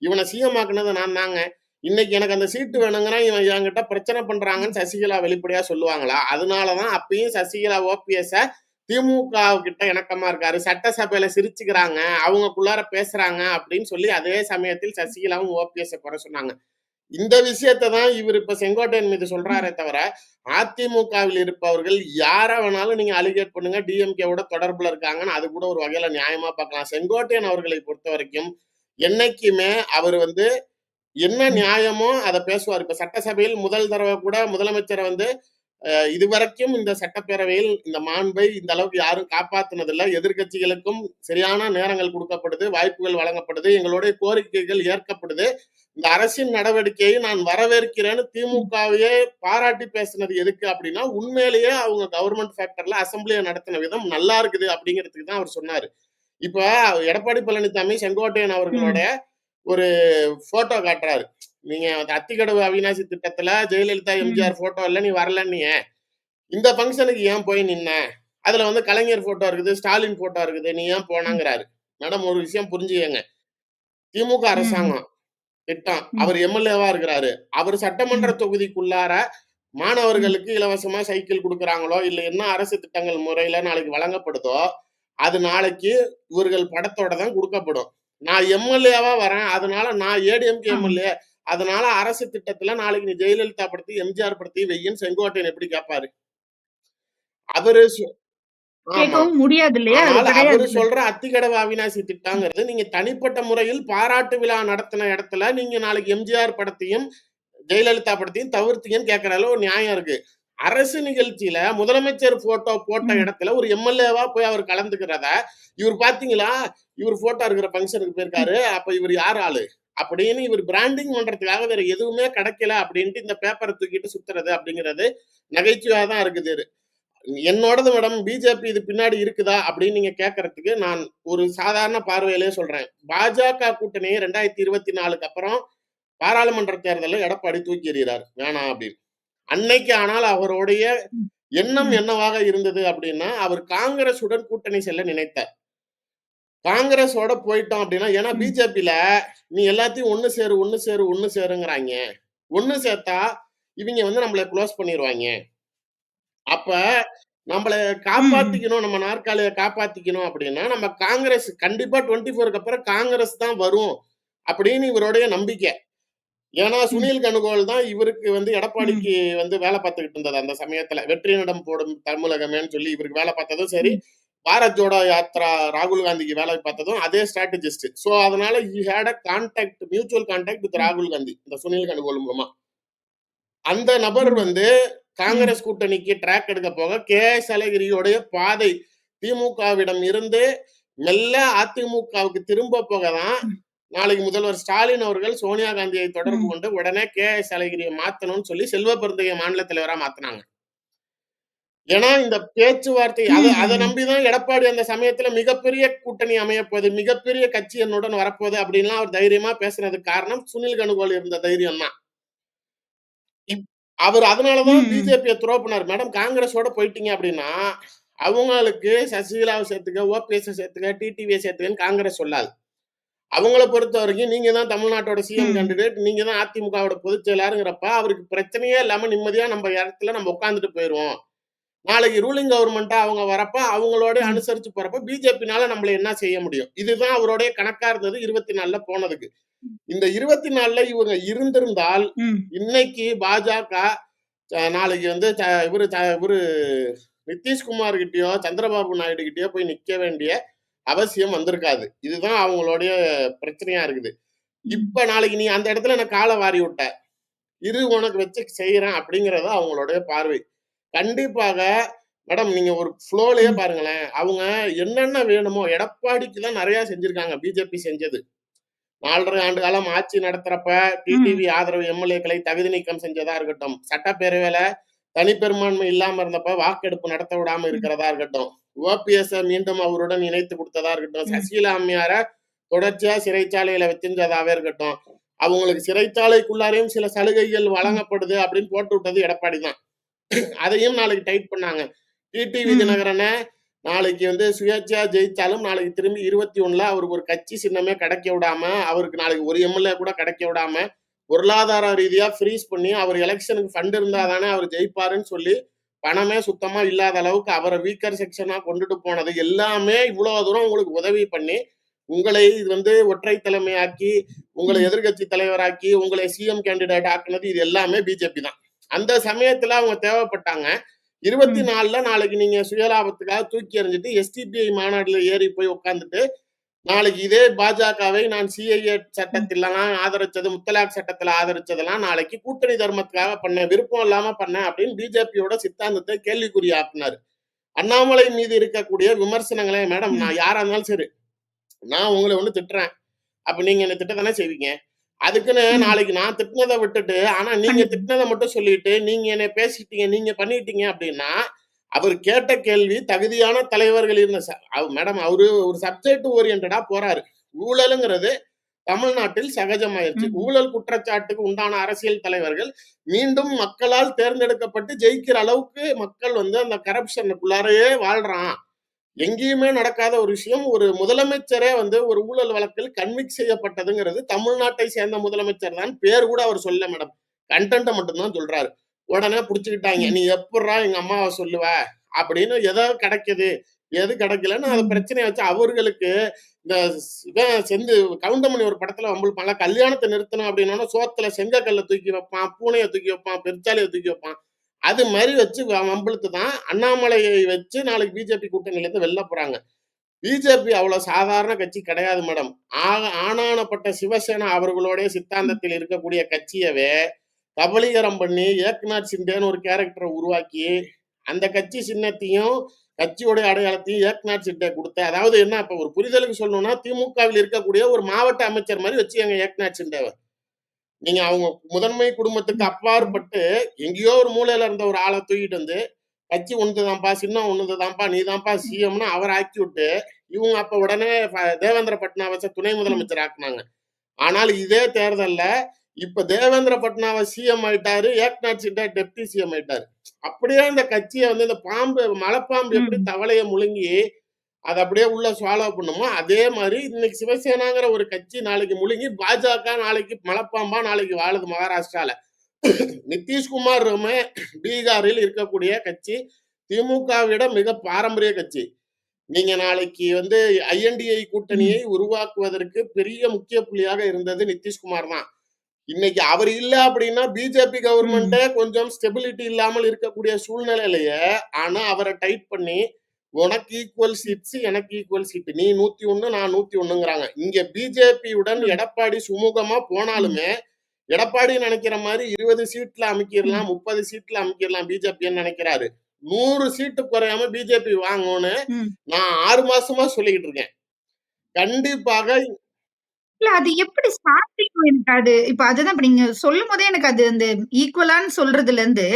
இவன சிஎம் ஆக்குனது நான் தாங்க. இன்னைக்கு எனக்கு அந்த சீட்டு வேணுங்கிறான். இவன் என்கிட்ட பிரச்சனை பண்றாங்கன்னு சசிகலா வெளிப்படையா சொல்லுவாங்களா? அதனால தான் அப்பயும் சசிகலா ஓபிஎஸ்ஸ திமுக கிட்ட இணக்கமா இருக்காரு. சட்டசபையில சிரிச்சுக்கிறாங்க. அவங்களுக்குள்ளார பேசுறாங்க அப்படின்னு சொல்லி அதே சமயத்தில் சசிகலாவும் ஓபிஎஸ்ஸ குறை சொன்னாங்க. இந்த விஷயத்த தான் இவரு இப்ப செங்கோட்டையன் மீது ம். சொல்றாரே தவிர, அதிமுகவில் இருப்பவர்கள் யார வேணாலும் நீங்க அலிகேட் பண்ணுங்க. டிஎம்கேவோட தொடர்புல இருக்காங்கன்னு அது கூட ஒரு வகையில நியாயமா பார்க்கலாம். செங்கோட்டையன் அவர்களை பொறுத்தவரைக்கும் என்னைக்குமே அவரு வந்து என்ன ம். நியாயமோ அத பேசுவாரு. இப்ப சட்டசபையில் முதல் தடவ கூட முதலமைச்சர வந்து இதுவரைக்கும் இந்த சட்டப்பேரவையில் இந்த மாண்பை இந்த அளவுக்கு யாரும் காப்பாத்துனதில்ல. எதிர்க்கட்சிகளுக்கும் சரியான நேரங்கள் குடுக்கப்படுது, வாய்ப்புகள் வழங்கப்படுது, எங்களுடைய கோரிக்கைகள் ஏற்கப்படுது. இந்த அரசின் நடவடிக்கையை நான் வரவேற்கிறேன்னு ம். திமுகவையே பாராட்டி பேசுனது எதுக்கு அப்படின்னா, உண்மையிலேயே அவங்க கவர்ன்மென்ட் ஃபேக்டர்ல அசெம்பிளிய நடத்தின விதம் நல்லா இருக்குது அப்படிங்கிறதுக்கு தான் அவர் சொன்னாரு. இப்ப எடப்பாடி பழனிசாமி செங்கோட்டையன் அவர்களோட ம். ஒரு ஃபோட்டோ காட்டுறாரு. நீங்க அந்த அத்திக்கடவு அவிநாசி திட்டத்துல ஜெயலலிதா, ம். எம்ஜிஆர் ஃபோட்டோ இல்ல நீ வரலன்னீங்க. இந்த ஃபங்ஷனுக்கு ஏன் போய் நின்ன? அதுல வந்து கலைஞர் ஃபோட்டோ இருக்குது, ஸ்டாலின் ஃபோட்டோ இருக்குது. நீ ஏன் ம். போனங்கிறாரு. மேடம் ஒரு விஷயம் புரிஞ்சுக்கங்க. திமுக ம். அரசாங்கம் திட்டம். ம். அவர் எம்.எல்.ஏ.வா இருக்கிறாரு. அவர் சட்டமன்ற ம். தொகுதிக்குள்ளார ம். மாணவர்களுக்கு இலவசமா சைக்கிள் குடுக்குறாங்களோ, இல்ல என்ன அரசு திட்டங்கள் முறையில நாளைக்கு வழங்கப்படுதோ, அது நாளைக்கு இவர்கள் படத்தோட தான் குடுக்கப்படும். நான் எம்.எல்.ஏ.வா வரேன். அதனால நான் ஏடிஎம்கே ஆமா. எம்.எல்.ஏ. அதனால அரசு திட்டத்துல நாளைக்கு நீ ஜெயலலிதா படத்தையும், எம்ஜிஆர் படத்தையும் வையின்னு செங்கோட்டையன் எப்படி கேட்பாரு? அவரு ஆமா. கேட்கவும் முடியாது இல்லையா? அது ஆனால் அவரு கிடையாது. சொல்ற அத்திக்கடவு அவிநாசி திட்டங்கிறது, நீங்க தனிப்பட்ட முறையில் பாராட்டு விழா நடத்தின இடத்துல, நீங்க நாளைக்கு எம்ஜிஆர் படத்தையும், ஜெயலலிதா படத்தையும் தவிர்த்தீங்கன்னு கேட்கறதுல ஒரு நியாயம் இருக்கு. அரசு நிகழ்ச்சியில முதலமைச்சர் போட்டோ போட்ட ம். இடத்துல ஒரு எம்.எல்.ஏ.வா போய் அவர் கலந்துக்கிறத, இவர் பார்த்தீங்களா? இவர் போட்டோ இருக்கிற ஃபங்ஷனுக்கு ம். போயிருக்காரு. அப்ப இவர் யார் ஆளு? அப்படின்னு இவர் பிராண்டிங் பண்றதுக்காக வேற எதுவுமே கிடைக்கல அப்படின்ட்டு இந்த பேப்பர தூக்கிட்டு சுத்துறது அப்படிங்கிறது நகைச்சுவையா தான் இருக்குது. என்னோடது மேடம் பிஜேபி இது பின்னாடி இருக்குதா அப்படின்னு நீங்க கேட்கறதுக்கு நான் ஒரு சாதாரண பார்வையிலே சொல்றேன். பாஜக கூட்டணியை 2024க்கு அப்புறம் பாராளுமன்ற தேர்தல்ல எடப்பாடி தூக்கி எறியறாரு. வேணாம் அப்படின்னு. அன்னைக்கு ஆனால் அவருடைய ம். எண்ணம் ம். என்னவாக இருந்தது அப்படின்னா, அவர் காங்கிரசுடன் கூட்டணி செல்ல நினைத்தார். காங்கிரஸோட போயிட்டோம் அப்படின்னா, ஏன்னா ம். பிஜேபில நீ எல்லாத்தையும் ஒண்ணு சேரு, ஒண்ணு சேரு, ஒண்ணு சேருங்கிறாய்ங்க. ஒண்ணு சேர்த்தா இவிங்க வந்து நம்மள குளோஸ் பண்ணிருவாய்ங்க. அப்ப நம்மள ம். காப்பாத்திக்கணும், நம்ம நாற்காலிய காப்பாத்திக்கணும் அப்படின்னா, நம்ம காங்கிரஸ் கண்டிப்பா 24க்கு அப்புறம் காங்கிரஸ் தான் வரும். அப்படின்னு இவருடைய நம்பிக்கை. ஏன்னா, ம். சுனில் கனுகோல் தான் இவருக்கு வந்து ம். எடப்பாடிக்கு வந்து வேலை பார்த்துக்கிட்டு இருந்தது அந்த சமயத்துல. வெற்றியினிடம் போடும் தமிழகமேன்னு சொல்லி இவருக்கு வேலை பார்த்ததும் சரி, ம். பாரத் ஜோடோ யாத்ரா ராகுல் காந்திக்கு வேலை பார்த்ததும் அதே ஸ்ட்ராட்டஜிஸ்ட். சோ, அதனால he had a contact mutual contact with ம். ராகுல் காந்தி. இந்த சுனில் கனுகோல் மூலமா. அந்த நபர் ம். வந்து ம். காங்கிரஸ் கூட்டணிக்கு ட்ராக் எடுக்க போக, கே.எஸ். அழகிரியுடைய பாதை திமுகவிடம் இருந்து மெல்ல அதிமுகவுக்கு திரும்ப போக தான் ம். நாளைக்கு முதல்வர் ஸ்டாலின் அவர்கள் சோனியா காந்தியை தொடர்பு ம். கொண்டு உடனே கே.எஸ். அழகிரியை மாத்தணும்னு சொல்லி செல்வ பெருந்தகையை மாநில தலைவரா மாத்துனாங்க. ஏன்னா இந்த பேச்சுவார்த்தை ம், அதை ம், நம்பிதான் எடப்பாடி அந்த சமயத்துல மிகப்பெரிய கூட்டணி அமையப்போகுது, மிகப்பெரிய கட்சி என்னுடன் வரப்போகுது அப்படின்லாம் அவர் தைரியமா பேசுனதுக்கு காரணம் சுனில் கனுகோல் இருந்த தைரியம் தான். அவர் அதனாலதான் ம், ம், பிஜேபியை த்ரோ பண்ணார். மேடம் காங்கிரஸோட போயிட்டீங்க அப்படின்னா அவங்களுக்கு சசிகலாவை சேர்த்துக்க, ஓபிஎஸ் சேர்த்துக்க, டிடிவியை சேர்த்துக்கன்னு காங்கிரஸ் சொல்லாது. அவங்கள பொறுத்த வரைக்கும் நீங்க தான் தமிழ்நாட்டோட சிஎம் ம், கேண்டிடேட், நீங்க தான் அதிமுகவோட பொதுச் செயலாளருங்கிறப்ப அவருக்கு பிரச்சனையே இல்லாம நிம்மதியா நம்ம இடத்துல நம்ம உட்காந்துட்டு போயிருவோம். நாளைக்கு ரூலிங் கவர்மெண்டா அவங்க வரப்ப அவங்களோட ம், அனுசரிச்சு போறப்ப பிஜேபினால நம்மள என்ன செய்ய முடியும்? இதுதான் அவருடைய கணக்கா இருந்தது 24ல போனதுக்கு. இந்த 24ல இவங்க இருந்திருந்தால் ம், இன்னைக்கு பாஜக நாளைக்கு வந்து இவரு நிதிஷ்குமார் கிட்டயோ சந்திரபாபு நாயுடு கிட்டயோ போய் நிக்க வேண்டிய அவசியம் வந்திருக்காது. இதுதான் அவங்களுடைய பிரச்சனையா இருக்குது. ம், இப்ப நாளைக்கு நீ அந்த இடத்துல எனக்கு காலை வாரி விட்ட, இரு உனக்கு வச்சு செய்யறேன் அப்படிங்கறது அவங்களுடைய பார்வை. கண்டிப்பாக மேடம் நீங்க ஒரு ஃப்ளோலயே ம், பாருங்களேன். அவங்க என்னென்ன வேணுமோ எடப்பாடிக்கு தான் நிறைய செஞ்சிருக்காங்க பிஜேபி செஞ்சது. 4.5 ஆண்டு காலம் ஆட்சி நடத்துறப்ப ம், டிடிவி ஆதரவு எம்எல்ஏக்களை தகுதி நீக்கம் செஞ்சதா இருக்கட்டும், சட்டப்பேரவையில தனிப்பெரும்பான்மை இல்லாம இருந்தப்ப வாக்கெடுப்பு நடத்த விடாம ம், இருக்கிறதா இருக்கட்டும், ஓபிஎஸ் மீண்டும் அவருடன் இணைத்து கொடுத்ததா இருக்கட்டும், ம், சசிகலா அம்மையார தொடர்ச்சியா சிறைச்சாலையில வச்சிருந்ததாவே இருக்கட்டும், அவங்களுக்கு சிறைச்சாலைக்குள்ளாரையும் சில சலுகைகள் ம், வழங்கப்படுது அப்படின்னு போட்டு விட்டது எடப்பாடி தான். அதையும் நாளைக்கு டைட் பண்ணாங்க. டிடிவி ம், தினகரனை நாளைக்கு வந்து சுயேட்சையா ஜெயிச்சாலும் நாளைக்கு திரும்பி 21ல அவருக்கு ஒரு கட்சி சின்னமே கிடைக்க விடாம, அவருக்கு நாளைக்கு ஒரு எம்எல்ஏ கூட கிடைக்க விடாம, பொருளாதார ரீதியா ஃப்ரீஸ் பண்ணி அவர் எலெக்ஷனுக்கு ஃபண்ட் இருந்தா தானே அவர் ஜெயிப்பாருன்னு சொல்லி பணமே சுத்தமா இல்லாத அளவுக்கு அவரை வீக்கர் செக்ஷனா கொண்டுட்டு போனது எல்லாமே இவ்வளவு தூரம் உங்களுக்கு உதவி பண்ணி உங்களை இது வந்து ஒற்றை தலைமையாக்கி, உங்களை ம், எதிர்க்கட்சி தலைவராக்கி, உங்களை சிஎம் கேண்டிடேட் ஆக்குனது இது எல்லாமே பிஜேபி தான். அந்த சமயத்துல அவங்க தேவைப்பட்டாங்க. ம், 24ல நாளைக்கு நீங்க சுயலாபத்துக்காக தூக்கி எறிஞ்சிட்டு எஸ்டிபிஐ மாநாடுல ஏறி போய் உட்கார்ந்துட்டு, நாளைக்கு இதே பாஜகவை நான் சிஐஏ ம், சட்டத்திலலாம் ஆதரிச்சது, முத்தலாக் சட்டத்துல ஆதரிச்சதெல்லாம் நாளைக்கு கூட்டணி தர்மத்துக்காக பண்ணேன், விருப்பம் இல்லாம பண்ணேன் அப்படின்னு பிஜேபியோட சித்தாந்தத்தை கேள்விக்குறியாக்குனாரு. அண்ணாமலை மீது இருக்கக்கூடிய விமர்சனங்களே மேடம் ம், நான் யாரா இருந்தாலும் சரி, நான் உங்களை ஒண்ணு திட்டுறேன். அப்ப நீங்க என்ன திட்ட தானே செய்வீங்க. அதுக்குன்னு ம். நாளைக்கு நான் திட்டுனத விட்டுட்டு, ஆனா நீங்க கண்டிப்பா. திட்டுனத மட்டும் சொல்லிட்டு, நீங்க என்னைய பேசிட்டீங்க, நீங்க பண்ணிட்டீங்க அப்படின்னா, அவர் கேட்ட கேள்வி தகுதியான தலைவர்கள் இருந்த மேடம் அவரு ஒரு சப்ஜெக்ட் ஓரியன்டடா போறாரு. ஊழலுங்கிறது தமிழ்நாட்டில் சகஜமாயிருச்சு. ம், ஊழல் குற்றச்சாட்டுக்கு உண்டான அரசியல் தலைவர்கள் மீண்டும் மக்களால் தேர்ந்தெடுக்கப்பட்டு ஜெயிக்கிற அளவுக்கு மக்கள் வந்து அந்த கரப்ஷனுக்குள்ளாரையே வாழ்றான். எங்கேயுமே நடக்காத ஒரு விஷயம். ஒரு முதலமைச்சரே வந்து ஒரு ஊழல் வழக்கில் கன்விக்ட் செய்யப்பட்டதுங்கிறது தமிழ்நாட்டை சேர்ந்த முதலமைச்சர் தான். பேர் கூட அவர் சொல்லல மேடம். கன்டென்ட்ட மட்டும் தான் சொல்றாரு. உடனே புடிச்சுக்கிட்டாய்ங்க. ம், "நீ எப்புட்றா எங்க அம்மாவ சொல்லுவ?" அப்படின்னு எதோ கிடைக்குது, எது கிடைக்கலன்னு அந்த ம், பிரச்சனைய வச்சு அவர்களுக்கு இந்த இவன் கவுண்டமணி ஒரு படத்துல வம்பிழுப்பான்ல, கல்யாணத்த நிறுத்தணும் அப்படின்னோன சோத்துல செங்கக்கல்ல தூக்கி வைப்பான், பூனைய தூக்கி வைப்பான், பெருச்சாளிய தூக்கி வைப்பான். அது மாரி வச்சு வம்பிழுத்து தான் அண்ணாமலையை வச்சு நாளைக்கு பிஜேபி கூட்டணியிலேருந்து வெளில போறாங்க. பிஜேபி அவ்வளவு சாதாரண கட்சி கிடையாது மேடம். ஆனானப்பட்ட சிவசேனா அவர்களுடைய ம், சித்தாந்தத்தில் இருக்கக்கூடிய கட்சியவே கபலீகரம் பண்ணி ஏக்நாத் சிண்டேன்னு ஒரு கேரக்டரை உருவாக்கி அந்த கட்சி சின்னத்தையும் கட்சியோட அடையாளத்தையும் ஏக்நாத் சிண்டே கொடுத்த, அதாவது என்ன இப்ப ஒரு புரிதலுக்கு சொல்லணும்னா திமுகவில் இருக்கக்கூடிய ஒரு மாவட்ட அமைச்சர் மாதிரி வச்சுக்கங்க ஏக்நாத் சிண்டேவ. நீங்க அவங்க முதன்மை குடும்பத்துக்கு ம். சரி. அப்பாற்பட்டு எங்கேயோ ஒரு மூலையில இருந்த ஒரு ஆளை தூக்கிட்டு வந்து கட்சி உனதுதான்ப்பா, சின்னம் உனதுதான்ப்பா, நீதான்ப்பா ம், சிஎம்னு அவர் ஆக்கி விட்டு இவங்க அப்ப உடனே தேவேந்திர பட்னாவிஸ துணை ம், முதலமைச்சர் ஆக்குனாங்க. ஆனால் இதே தேர்தல்ல இப்ப தேவேந்திர பட்னாவிஸ் சிஎம் ஆயிட்டாரு, ஏக்நாத் சிண்டே டெப்டி சிஎம் ஆயிட்டாரு. அப்படியே இந்த கட்சியை வந்து இந்த பாம்பு மலைப்பாம்பு எப்படி ம், தவளைய முழுங்கி அதை அப்படியே உள்ள ஃபாலோ பண்ணுமோ அதே மாதிரி இன்னைக்கு சிவசேனாங்கிற ஒரு கட்சி நாளைக்கு முழுங்கி பாஜக நாளைக்கு மலைப்பாம்பா நாளைக்கு வாழுது மகாராஷ்டிரால. நிதிஷ்குமார் பீகாரில் இருக்கக்கூடிய கட்சி திமுகவிட மிக பாரம்பரிய கட்சி. நீங்க நாளைக்கு வந்து ஐஎன்டிஐ கூட்டணியை ம், உருவாக்குவதற்கு பெரிய முக்கிய புள்ளியாக இருந்தது நிதிஷ்குமார் தான். இன்னைக்கு அவர் இல்ல அப்படின்னா பிஜேபி ம், கவர்மெண்டே கொஞ்சம் ஸ்டெபிலிட்டி இல்லாமல் இருக்கக்கூடிய சூழ்நிலையிலேயே, ஆனா அவரை டைட் பண்ணி உனக்கு ஈக்குவல் சீட்ஸ் எனக்கு ஈக்குவல் சீட், நீ 101 நான் 101ங்கிறாங்க. இங்க பிஜேபியுடன் ம், எடப்பாடி சுமூகமா ம், போனாலுமே எடப்பாடி நினைக்கிற மாதிரி 20 சீட்ல ம், அமுக்கிடலாம், 30 சீட்ல அமுக்கிடலாம் பிஜேபின்னு நினைக்கிறாரு. 100 சீட்டு குறையாம பிஜேபி வாங்கும்னு ம். நான் 6 மாசமா சொல்லிக்கிட்டு இருக்கேன். கண்டிப்பாக இல்ல அது எப்படி ஸ்டார்டிங் எனக்கு அது இப்ப அதுதான் இப்ப நீங்க சொல்லும்போதே எனக்கு அது அந்த ஈக்குவலான்னு சொல்றதுலருந்து,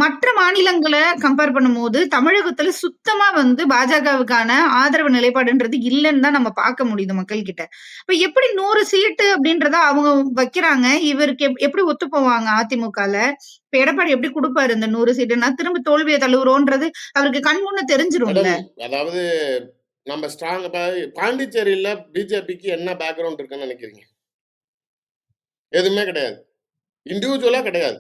மற்ற மாநிலங்கள கம்பேர் பண்ணும்போது, தமிழகத்துல சுத்தமா வந்து பாஜகவுக்கான ஆதரவு நிலைப்பாடுன்றது இல்லன்னு தான் நம்ம பார்க்க முடியுது மக்கள் கிட்ட. இப்ப எப்படி 100 சீட்டு அப்படின்றத அவங்க வைக்கிறாங்க. இவருக்கு எப்படி ஒத்து போவாங்க அதிமுகல? இப்ப எடப்பாடி எப்படி குடுப்பாரு இந்த 100 சீட்டுன்னா, திரும்ப தோல்விய தழுவுறோன்றது அவருக்கு கண் முன்ன தெரிஞ்சிரும்ல. மேடம், அதாவது நம்ம ஸ்ட்ராங் பாண்டிச்சேரியில பிஜேபிக்கு என்ன பேக்ரவுண்ட் இருக்குன்னு நினைக்கிறீங்க? எதுவுமே கிடையாது. இண்டிவிஜுவலா கிடையாது.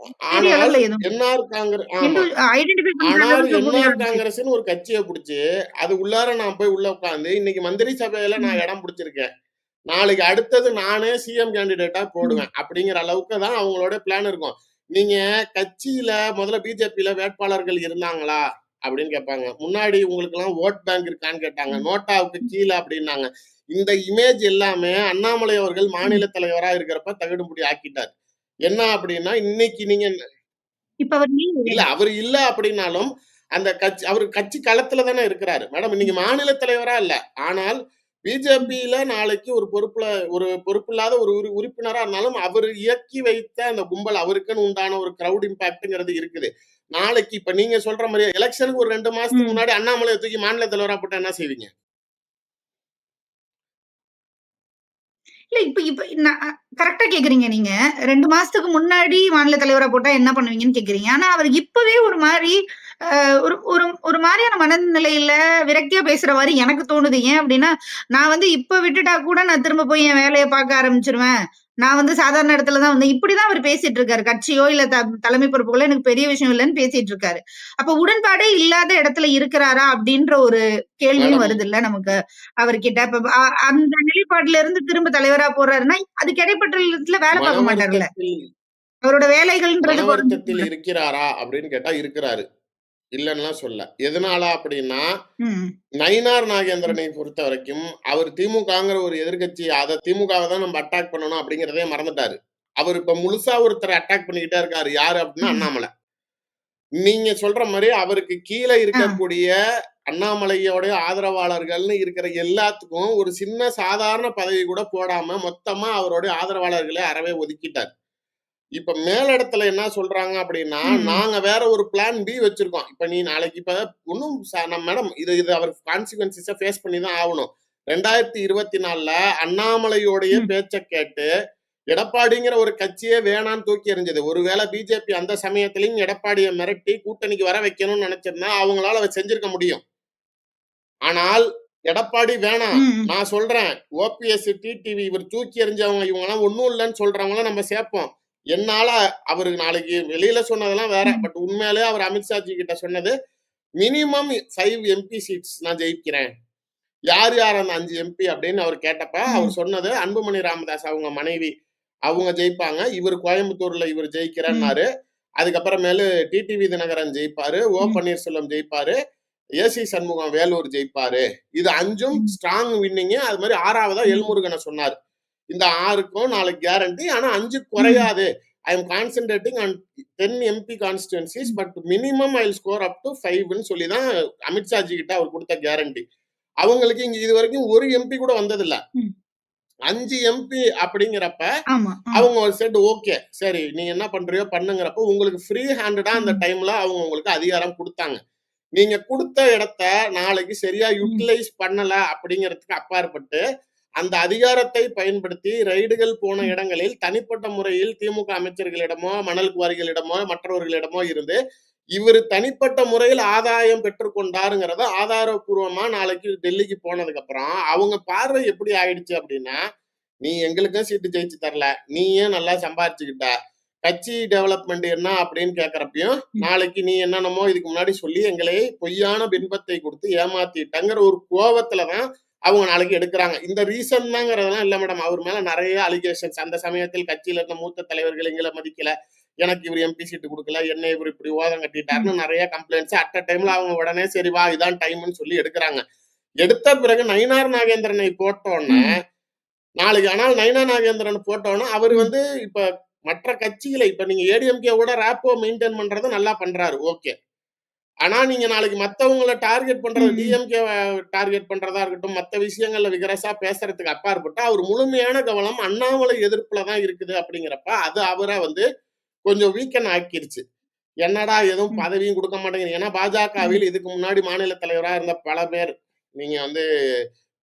பெரிய ஆனால் அளவுல எதுவும் என்ஆர் காங்கிரஸ் ஆமா. ஐடென்டிஃபை பண்ற ஆனால் அளவுக்கு எவ்வளவு என்ஆர் இருந்துச்சு. காங்கிரஸ்ன்னு ஒரு கட்சிய புடிச்சு, அது உள்ளார நான் போய் உள்ள உட்கார்ந்து, இன்னைக்கு மந்திரி சபையில நான் ம், இடம் புடிச்சிருக்கேன். நாளைக்கு அடுத்தது நானே சிஎம் கேண்டிடேட்டா ம், போடுவேன். அப்படிங்கிற அளவுக்கு தான் அவங்களோட பிளான் இருக்கும். நீங்க கட்சியில முதல்ல பிஜேபியில வேட்பாளர்கள் இருந்தாங்களா? அப்படின்னு கேட்பாங்க. முன்னாடி உங்களுக்கெல்லாம் வோட் பேங்க் இருக்கான்னு கேட்டாங்க. ம், நோட்டாவுக்கு கீழ அப்படின்னாங்க. இந்த இமேஜ் எல்லாமே அண்ணாமலை அவர்கள் ம். மாநில தலைவரா இருக்கிறப்ப தவிடுபொடி ஆக்கிட்டார். என்ன அப்படின்னா, இன்னைக்கு நீங்க இப்ப அவர் இல்ல அவரு இல்ல அப்படின்னாலும், அந்த கட்சி அவரு கட்சி களத்துல தானே இருக்கிறாரு. மேடம் இன்னைக்கு மாநில தலைவரா இல்ல. ஆனால் பிஜேபியில நாளைக்கு ஒரு பொறுப்பில்லாத ஒரு உறுப்பினரா இருந்தாலும், அவரு இயக்கி வைத்த அந்த கும்பல் அவருக்குன்னு உண்டான ஒரு கிரவுட் இம்பாக்ட்ங்கிறது இருக்குது. நாளைக்கு இப்ப நீங்க சொல்ற மாரியே எலக்ஷனுக்கு ஒரு 2 மாசத்துக்கு ம். முன்னாடி அண்ணாமலைய தூக்கி மாநில தலைவரா போட்டா என்ன செய்வீங்க? இல்ல இப்ப இப்ப நான் கரெக்ட்டா கேட்கிறீங்க நீங்க. 2 மாசத்துக்கு முன்னாடி மாநில தலைவரா போட்டா என்ன பண்ணுவீங்கன்னு கேட்கிறீங்க. ஆனா அவர் இப்பவே ஒரு மாரி ஒரு ஒரு ஒரு மாரியான மனநிலையில விரக்தியா பேசுற மாரி எனக்கு தோணுது. ஏன் அப்டின்னா, நான் வந்து இப்ப விட்டுட்டா கூட நான் திரும்ப போய் என் வேலைய பார்க்க ஆரம்பிச்சுருவேன். நான் வந்து சாதாரண இடத்துல தான் வந்து இப்படிதான் அவர் பேசிட்டு இருக்காரு. கட்சியோ இல்ல தலைமை பொறுப்புகளோ எனக்கு பெரிய விஷயம் இல்லன்னு பேசிட்டு இருக்காரு. அப்ப உடன்பாடே இல்லாத இடத்துல இருக்கிறாரா? அப்டின்ற ஒரு கேள்வியும் மேடம் வருதுல்ல நமக்கு அவர்கிட்ட. இப்ப அந்த நிலைப்பாட்டுல இருந்து திரும்ப தலைவரா போறாருன்னா, அதுக்கு இடைப்பட்ட இடத்துல வேல மன பார்க்க மாட்டார்ல. வருத்தத்தில் அவரோட மன வேலைகள்ன்றது வருத்தத்தில் குறைஞ்சிரும்ல. இருக்கிறாரா? அப்படின்னு கேட்டா இருக்கிறாரு. இல்லன்னுலாம் சொல்லல. எதனால அப்படின்னா, ம். நயினார் ம். நாகேந்திரனை பொறுத்தவரைக்கும், அவர் திமுகங்கிற ஒரு எதிர்க்கட்சி, அத திமுகவ தான் நம்ம அட்டாக் பண்ணணும் அப்படிங்கிறதே மறந்துட்டாரு. அவர் இப்ப முழுசா ஒருத்தர அட்டாக் பண்ணிக்கிட்டே இருக்காரு. யாரு அப்படின்னா ம். அண்ணாமலை. நீங்க சொல்ற மாரி அவருக்கு கீழ ஆ. இருக்கக்கூடிய அண்ணாமலையோட ஆதரவாளர்கள்னு இருக்கிற எல்லாத்துக்கும் ஒரு சின்ன சாதாரண பதவி கூட போடாம, மொத்தமா அவருடைய ஆதரவாளர்கள அறவே ஒதுக்கிட்டாரு. இப்ப மேலிடத்துல என்ன சொல்றாங்க அப்படின்னா, ம். நாங்க வேற ஒரு பிளான் பி வச்சிருக்கோம். இப்ப நீ நாளைக்கு இப்ப ஒண்ணும் மேடம் இது இது அவர் கான்சிக்வென்ஸஸ ஃபேஸ் பண்ணி தான் ஆவணும். 2024ல அண்ணாமலையோடைய ம். பேச்ச கேட்டு, எடப்பாடிங்கிற ஒரு கட்சியே வேணான்னு தூக்கி எறிஞ்சது. ஒருவேள பிஜேபி அந்த சமயத்திலயும் எடப்பாடிய மிரட்டி கூட்டணிக்கு வர வைக்கணும்னு நெனச்சிருந்தா, அவங்களால அத செஞ்சிருக்க முடியும். ஆனால் எடப்பாடி வேணாம். ம். நான் சொல்றேன். ஓபிஎஸ், டிடிவி இவர் தூக்கி எறிஞ்சவங்க இவங்கலாம் ஒண்ணும் இல்லன்னு சொல்றவங்கள நம்ம சேர்ப்போம். என்னால அவரு நாளைக்கு வெளியில சொன்னதெல்லாம் வேற. ம். பட் உண்மையிலேயே அவர் அமித்ஷாஜி கிட்ட சொன்னது, மினிமம் 5 எம்பி சீட்ஸ் நான் ஜெயிக்கிறேன். யார் யார் அந்த 5 எம்பி அப்படின்னு அவர் கேட்டப்ப, அவர் ம். சொன்னது அன்புமணி ராமதாஸ் அவங்க மனைவி. அவங்க ஜெயிப்பாங்க. இவரு கோயம்புத்தூர்ல இவரு ம். ஜெயிக்கிறேன்னாரு. அதுக்கப்புறமேலு டிடிவி தினகரன் ஜெயிப்பாரு. ஓ ம். பன்னீர்செல்வம் ஜெயிப்பாரு. ஏசி சண்முகம் வேலூர் ஜெயிப்பாரு. இது 5ம் ம். Strong winning. அது மாரி 6வதா ம். எல்முருகன சொன்னாரு. இந்த 6க்கும் நாளைக்கு கேரண்டி. ஆனா 5 ம். குறையாது. I am concentrating on 10 MP constituencies ம். But minimum I will score up to 5ன்னு சொல்லி தான் அமித்ஷாஜி கிட்ட அவர் குடுத்த கேரண்டி. அவங்களுக்கு இங்க இதுவரைக்கும் 1 எம்பி கூட வந்ததில்ல. ம். 5 எம்பி அப்படிங்கிறப்ப, ஆமா, ஆமா. அவங்க செட் ஓகே. சரி நீ என்ன பண்றியோ பண்ணுங்கிறப்போ, உங்களுக்கு ஃப்ரீ ஹேண்டடா அந்த ம். டைம்ல அவங்க உங்களுக்கு அதிகாரம் குடுத்தாங்க. நீங்க குடுத்த இடத்த நாளைக்கு சரியா ம். யுட்டிலைஸ் பண்ணல அப்படிங்கிறதுக்கு அப்பாற்பட்டு, அந்த அதிகாரத்தை பயன்படுத்தி ரெய்டுகள் போன ம். இடங்களில் தனிப்பட்ட முறையில் திமுக அமைச்சர்களிடமோ, மணல் குவாரிகளிடமோ, மற்றவர்களிடமோ இருந்து, இவரு தனிப்பட்ட முறையில் ஆதாயம் பெற்றுக் கொண்டாருங்கிறத ஆதாரப்பூர்வமா நாளைக்கு டெல்லிக்கு போனதுக்கப்புறம், அவங்க பார்வை எப்படி ஆயிடுச்சு அப்படின்னா, "நீ எங்களுக்கும் சீட்டு ஜெயிச்சு தரல. நீயும் நல்லா சம்பாரிச்சுக்கிட்ட. கட்சி டெவலப்மெண்ட் என்ன அப்படின்னு கேட்கறப்பயும், ம். நாளைக்கு நீ என்னென்னமோ இதுக்கு முன்னாடி சொல்லி எங்களை பொய்யான பின்பத்தை குடுத்து ஏமாத்திட்டங்கிற ஒரு கோவத்துல தான் அவங்க நாளைக்கு எடுக்குறாங்க. இந்த ரீசன் தாங்கிறதெல்லாம் இல்ல மேடம். அவர் மேல நெறைய அலிகேஷன்ஸ் அந்த சமயத்தில் கட்சியில இருந்த மூத்த தலைவர்கள் எங்கள மதிக்கல. எனக்கு இவரு எம்பி சீட்டு குடுக்கல. என்ன இவரு இப்படி ஓதம் ம். கட்டிட்டாருன்னு நெறைய கம்ப்ளைண்ட்ஸ் அட் அ டைம்ல அவங்க உடனே சரி வா இதான் டைம்ன்னு சொல்லி எடுக்குறாங்க. எடுத்த பிறகு நயினார் நாகேந்திரனை போட்டோன்ன ம். நாளைக்கு ஆனால் நயினா நாகேந்திரன் போட்டோன்னா, அவரு ம். வந்து இப்ப மற்ற கட்சிகள இப்ப நீங்க ஏடிஎம்கேவோட ராப்போ மெயின்டெயின் பண்றத நல்லா பண்றாரு. ஓகே. ஆனா நீங்க நாளைக்கு மத்தவங்கள டார்கெட் பண்றது, ம். டிஎம்கே டார்கெட் பண்றதா இருக்கட்டும், மத்த விஷயங்கள்ல விகரசா பேசுறதுக்கு அப்பாற்பட்டு, அவர் முழுமையான கவனம் அண்ணாமலை எதிர்ப்புல தான் இருக்குது அப்படிங்கிறப்ப, அது அவர வந்து கொஞ்சம் வீக்கன் ஆக்கிருச்சு. என்னடா எதுவும் ம். பதவியும் குடுக்க மாட்டேங்கிறீங்க. ஏன்னா ம். பாஜகவில் இதுக்கு முன்னாடி மாநில தலைவரா இருந்த பல பேர், நீங்க வந்து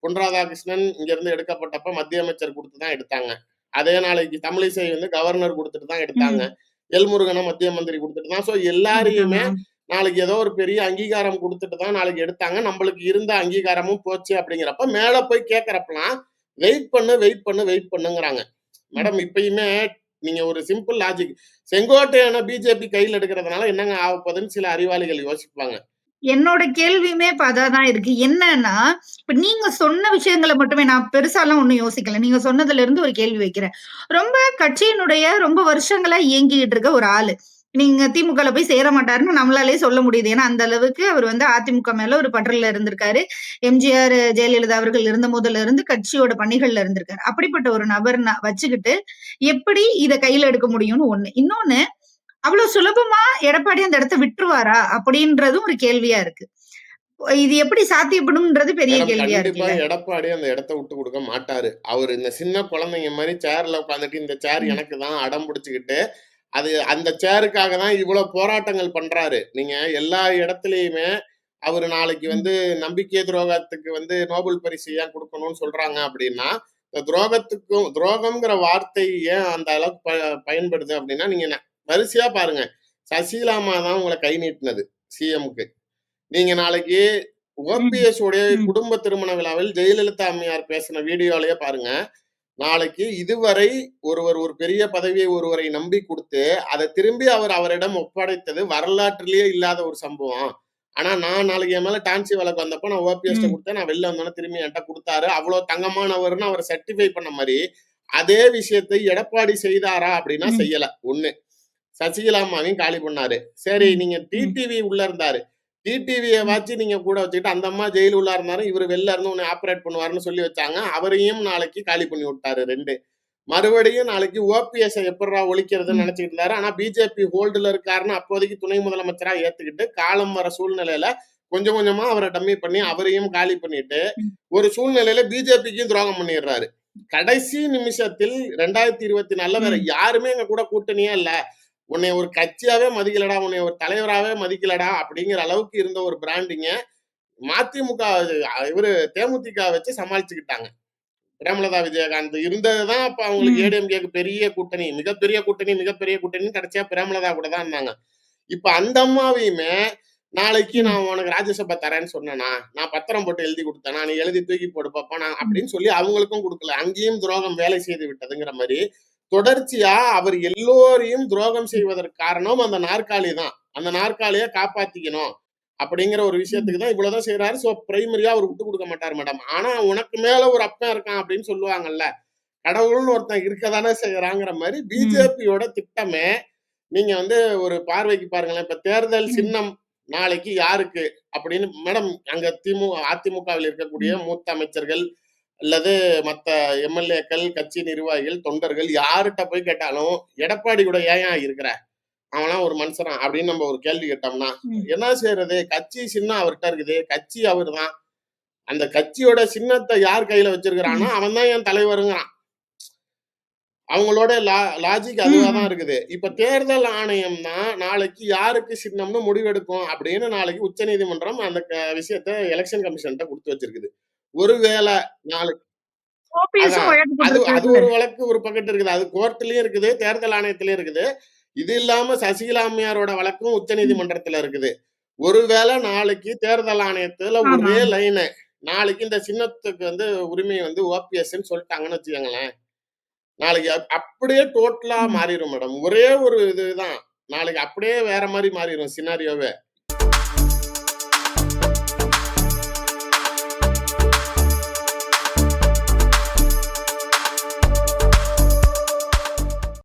பொன் ராதாகிருஷ்ணன் இங்கிருந்து எடுக்கப்பட்டப்ப மத்திய அமைச்சர் குடுத்து தான் எடுத்தாங்க. அதே நாளைக்கு தமிழிசை வந்து கவர்னர் குடுத்துட்டு தான் எடுத்தாங்க. ம். எல்முருகன மத்திய மந்திரி குடுத்துட்டு தான். எடுத்தாங்க. எல்லாரையுமே நாளைக்கு ஏதோ ஒரு பெரிய அங்கீகாரம் குடுத்துட்டு தான் நாளைக்கு எடுத்தாங்க. நம்மளுக்கு இருந்த அங்கீகாரமும் போச்சு அப்படிங்கிறப்ப, மேல போய் கேட்கறப்பலாம், வெயிட் பண்ணு, வெயிட் பண்ணு, வெயிட் பண்ணுங்கிறாங்க. ம். மேடம் இப்பயுமே நீங்க ஒரு சிம்பிள் லாஜிக். செங்கோட்டையன பிஜேபி கையில எடுக்கிறதுனால என்னங்க ஆகப்போகுதுன்னு சில அறிவாளிகள் யோசிப்பாங்க. என்னோட கேள்வியுமே இப்ப அதான் இருக்கு. என்னன்னா, இப்ப நீங்க சொன்ன விஷயங்கள மட்டுமே நான் பெருசாலாம் ஒண்ணும் யோசிக்கல. நீங்க சொன்னதுல இருந்து ஒரு கேள்வி வைக்கிறேன். ரொம்ப கட்சியினுடைய ரொம்ப வருஷங்களா இயங்கிட்டு இருக்க ஒரு ஆளு. நீங்க திமுகல போய் சேர மாட்டாருன்னு நம்மளாலயே சொல்ல முடியுது. ஏன்னா, அந்த அளவுக்கு அவர் வந்து அதிமுக மேல ஒரு பற்றுல இருந்திருக்காரு. எம்ஜிஆர், ஜெயலலிதா அவர்கள் இருந்தபோதுல இருந்து கட்சியோட பணிகள்ல இருந்திருக்காரு. அப்படிப்பட்ட ஒரு நபர் வச்சுக்கிட்டு எப்படி இத கையில எடுக்க முடியும்னு ஒண்ணு. இன்னொன்னு அவ்வளவு சுலபமா எடப்பாடி அந்த இடத்த விட்டுருவாரா? அப்படின்றதும் ஒரு கேள்வியா இருக்கு. இது எப்படி சாத்தியப்படும்ன்றது பெரிய மேடம் கேள்வியா கண்டிப்பா இருக்குல்ல? எடப்பாடி அந்த இடத்த விட்டு குடுக்க மாட்டாரு. அவரு இந்த சின்ன குழந்தைங்க மாரி சேர்ல உட்காந்துட்டு, இந்த சேர் ம். எனக்கு தான் அடம் புடிச்சுக்கிட்டு, அது அந்த சேருக்காக தான் இவ்வளோ போராட்டங்கள் பண்றாரு. நீங்க எல்லா இடத்துலயுமே அவரு நாளைக்கு ம். வந்து நம்பிக்கை துரோகத்துக்கு வந்து நோபல் பரிசு ஏன் குடுக்கணும்னு சொல்றாங்க அப்படின்னா, இந்த துரோகத்துக்கும் துரோகம்ங்கிற வார்த்தை ஏன் அந்த அளவுக்கு பயன்படுது அப்படின்னா, நீங்க வரிசையா பாருங்க. சசிகலாம்மா தான் உங்கள கை நீட்டுனது சிஎம்க்கு. நீங்க நாளைக்கு ம். ஓபிஎஸ் உடைய ம். குடும்ப திருமண விழாவில் ஜெயலலிதா அம்மையார் பேசின வீடியோலயே பாருங்க. நாளைக்கு இதுவரை ஒருவர் ஒரு பெரிய பதவியை ஒருவரை நம்பி குடுத்து, அத திரும்பி அவரிடம் ஒப்படைத்தது வரலாற்றிலேயே இல்லாத ஒரு சம்பவம். ஆனா நான் நாளைக்கு என் மேல டான்சி வழக்கு வந்தப்போ நான் ஓபிஎஸ்ட்ட ம். குடுத்தேன். நான் வெளில வந்தோனே திரும்பி என்ட்ட குடுத்தாரு. அவ்ளோ தங்கமானவர்ன்னு அவர சர்டிஃபை பண்ண மாரி, அதே விஷயத்தை எடப்பாடி செய்தாரா அப்படின்னா ம். செய்யல. 1. சசிகலா அம்மாவையும் காலி பண்ணாரு. சரி ம். நீங்க ம். டிடிவி உள்ள இருந்தாரு. டிடிவிய ம். வாச்சு நீங்க கூட வச்சுக்கிட்டு, அந்த அம்மா ஜெயில் உள்ள இருந்தாரு. இவரு வெளில இருந்து உன்னை ஆப்பரேட் பண்ணுவாருன்னு சொல்லி வச்சாங்க. அவரையும் நாளைக்கு காலி பண்ணி விட்டாரு 2. மறுபடியும் நாளைக்கு ஓபிஎஸ்ஸ எப்புட்றா ஒழிக்கிறதுன்னு ம். நினைச்சுக்கிட்டு இருந்தாரு. ஆனா பிஜேபி ஹோல்டுல இருக்காருன்னு அப்போதைக்கு துணை முதலமைச்சரா ஏத்துக்கிட்டு, காலம் வர சூழ்நிலையில கொஞ்சம் கொஞ்சமா அவர டம்மி பண்ணி அவரையும் காலி பண்ணிட்டு, ம். ஒரு சூழ்நிலையில பிஜேபிக்கும் துரோகம் பண்ணிடுறாரு. கடைசி நிமிஷத்தில் 2024ல வேற ம். யாருமே எங்க கூட கூட்டணியே இல்ல. உன்னைய ஒரு கட்சியாவே மதிக்கலடா, உன்னைய ஒரு தலைவராவே மதிக்கலடா அப்படிங்கிற அளவுக்கு இருந்த ஒரு பிராண்டிங்க மதிமுக இவரு தேமுதிக வச்சு சமாளிச்சுக்கிட்டாங்க. பிரேமலதா விஜயகாந்த் இருந்ததுதான் அப்ப அவங்களுக்கு ம். ஏடிஎம்கேக்கு பெரிய கூட்டணி. மிகப்பெரிய கூட்டணி, மிகப்பெரிய கூட்டணின்னு கடைசியா பிரேமலதா கூட தான் இருந்தாங்க. இப்ப அந்த அம்மாவையுமே நாளைக்கு ம். நான் உனக்கு ராஜ்யசபா தரேன்னு சொன்னேனா? நான் பத்திரம் போட்டு எழுதி குடுத்தேனா? நீ எழுதி தூக்கி போடு பாப்பா நான் ம். அப்படின்னு சொல்லி அவங்களுக்கும் குடுக்கல. அங்கேயும் துரோகம் வேலை செய்து விட்டதுங்கிற மாரி, தொடர்ச்சியா அவர் எல்லோரையும் துரோகம் ம். செய்வதற்கு காரணம் அந்த நாற்காலி தான். அந்த நாற்காலிய காப்பாத்திக்கணும். அப்படிங்கிற ஒரு ம். விஷயத்துக்கு தான் இவ்வளவுதான் செய்றாரு. சோ பிரைமரியா அவர் விட்டு குடுக்க மாட்டாரு மேடம். ஆனா உனக்கு மேல ஒரு அப்பன் இருக்கான் அப்படின்னு சொல்லுவாங்கல்ல. கடவுள்னு ஒருத்தன் இருக்கதானே செய்றாங்கிற மாரி ம். பிஜேபியோட திட்டமே நீங்க வந்து ஒரு பார்வைக்கு பாருங்களேன். இப்ப தேர்தல் ம். சின்னம் நாளைக்கு யாருக்கு அப்படின்னு மேடம் அங்க அதிமுகவில் இருக்கக்கூடிய ம். மூத்த அமைச்சர்கள் அல்லது மத்த எம்எல்ஏக்கள், கட்சி நிர்வாகிகள், தொண்டர்கள் யார்ட்ட போய் கேட்டாலும், எடப்பாடி கூட ஏன்யா இருக்கிற? அவன்லாம் ஒரு மனுஷனா? அப்படின்னு நம்ம ஒரு கேள்வி கேட்டோம்னா, ம். என்ன செய்றது? கட்சி சின்னம் அவர்ட்ட இருக்குது. கட்சி அவர்தான். அந்த கட்சியோட சின்னத்த யார் கையில வச்சிருக்கிறானோ, ம். அவன் தான் என் தலைவருங்கிறான். அவங்களோட லாஜிக் அதுவா தான் ம். இருக்குது. இப்ப தேர்தல் ஆணையம் தான் நாளைக்கு யாருக்கு சின்னம்னு முடிவெடுக்கும் அப்படின்னு நாளைக்கு உச்சநீதிமன்றம் அந்த விஷயத்த எலக்ஷன் கமிஷன்ட்ட குடுத்து வச்சிருக்குது. ஒருவேள நாளைக்கு ஓபிஎஸும் அதான். வழக்கு அது அது போட்டிருக்காருல்ல. ஒரு வழக்கு ஒரு பக்கெட் இருக்குது. அது கோர்ட்லயும் இருக்குது, தேர்தல் ஆணையத்திலயும் இருக்குது. இது இல்லாம சசிகலா அம்மையாரோட வழக்கும் ம். உச்சநீதிமன்றத்துல இருக்குது. ஒருவேள நாளைக்கு தேர்தல் ஆணையத்துல ஆமா, ஒரே ஆமா. லைனு, நாளைக்கு இந்த சின்னத்துக்கு வந்து உரிமை வந்து ஓபிஎஸ்ன்னு சொல்ட்டாங்கன்னு வச்சுக்கங்களேன். நாளைக்கு அப்படியே டோட்டலா ம். மாறிரும் மேடம். ஒரே ஒரு இதுதான். நாளைக்கு அப்படியே வேற மாரி மாறிரும் சினாரியோவே.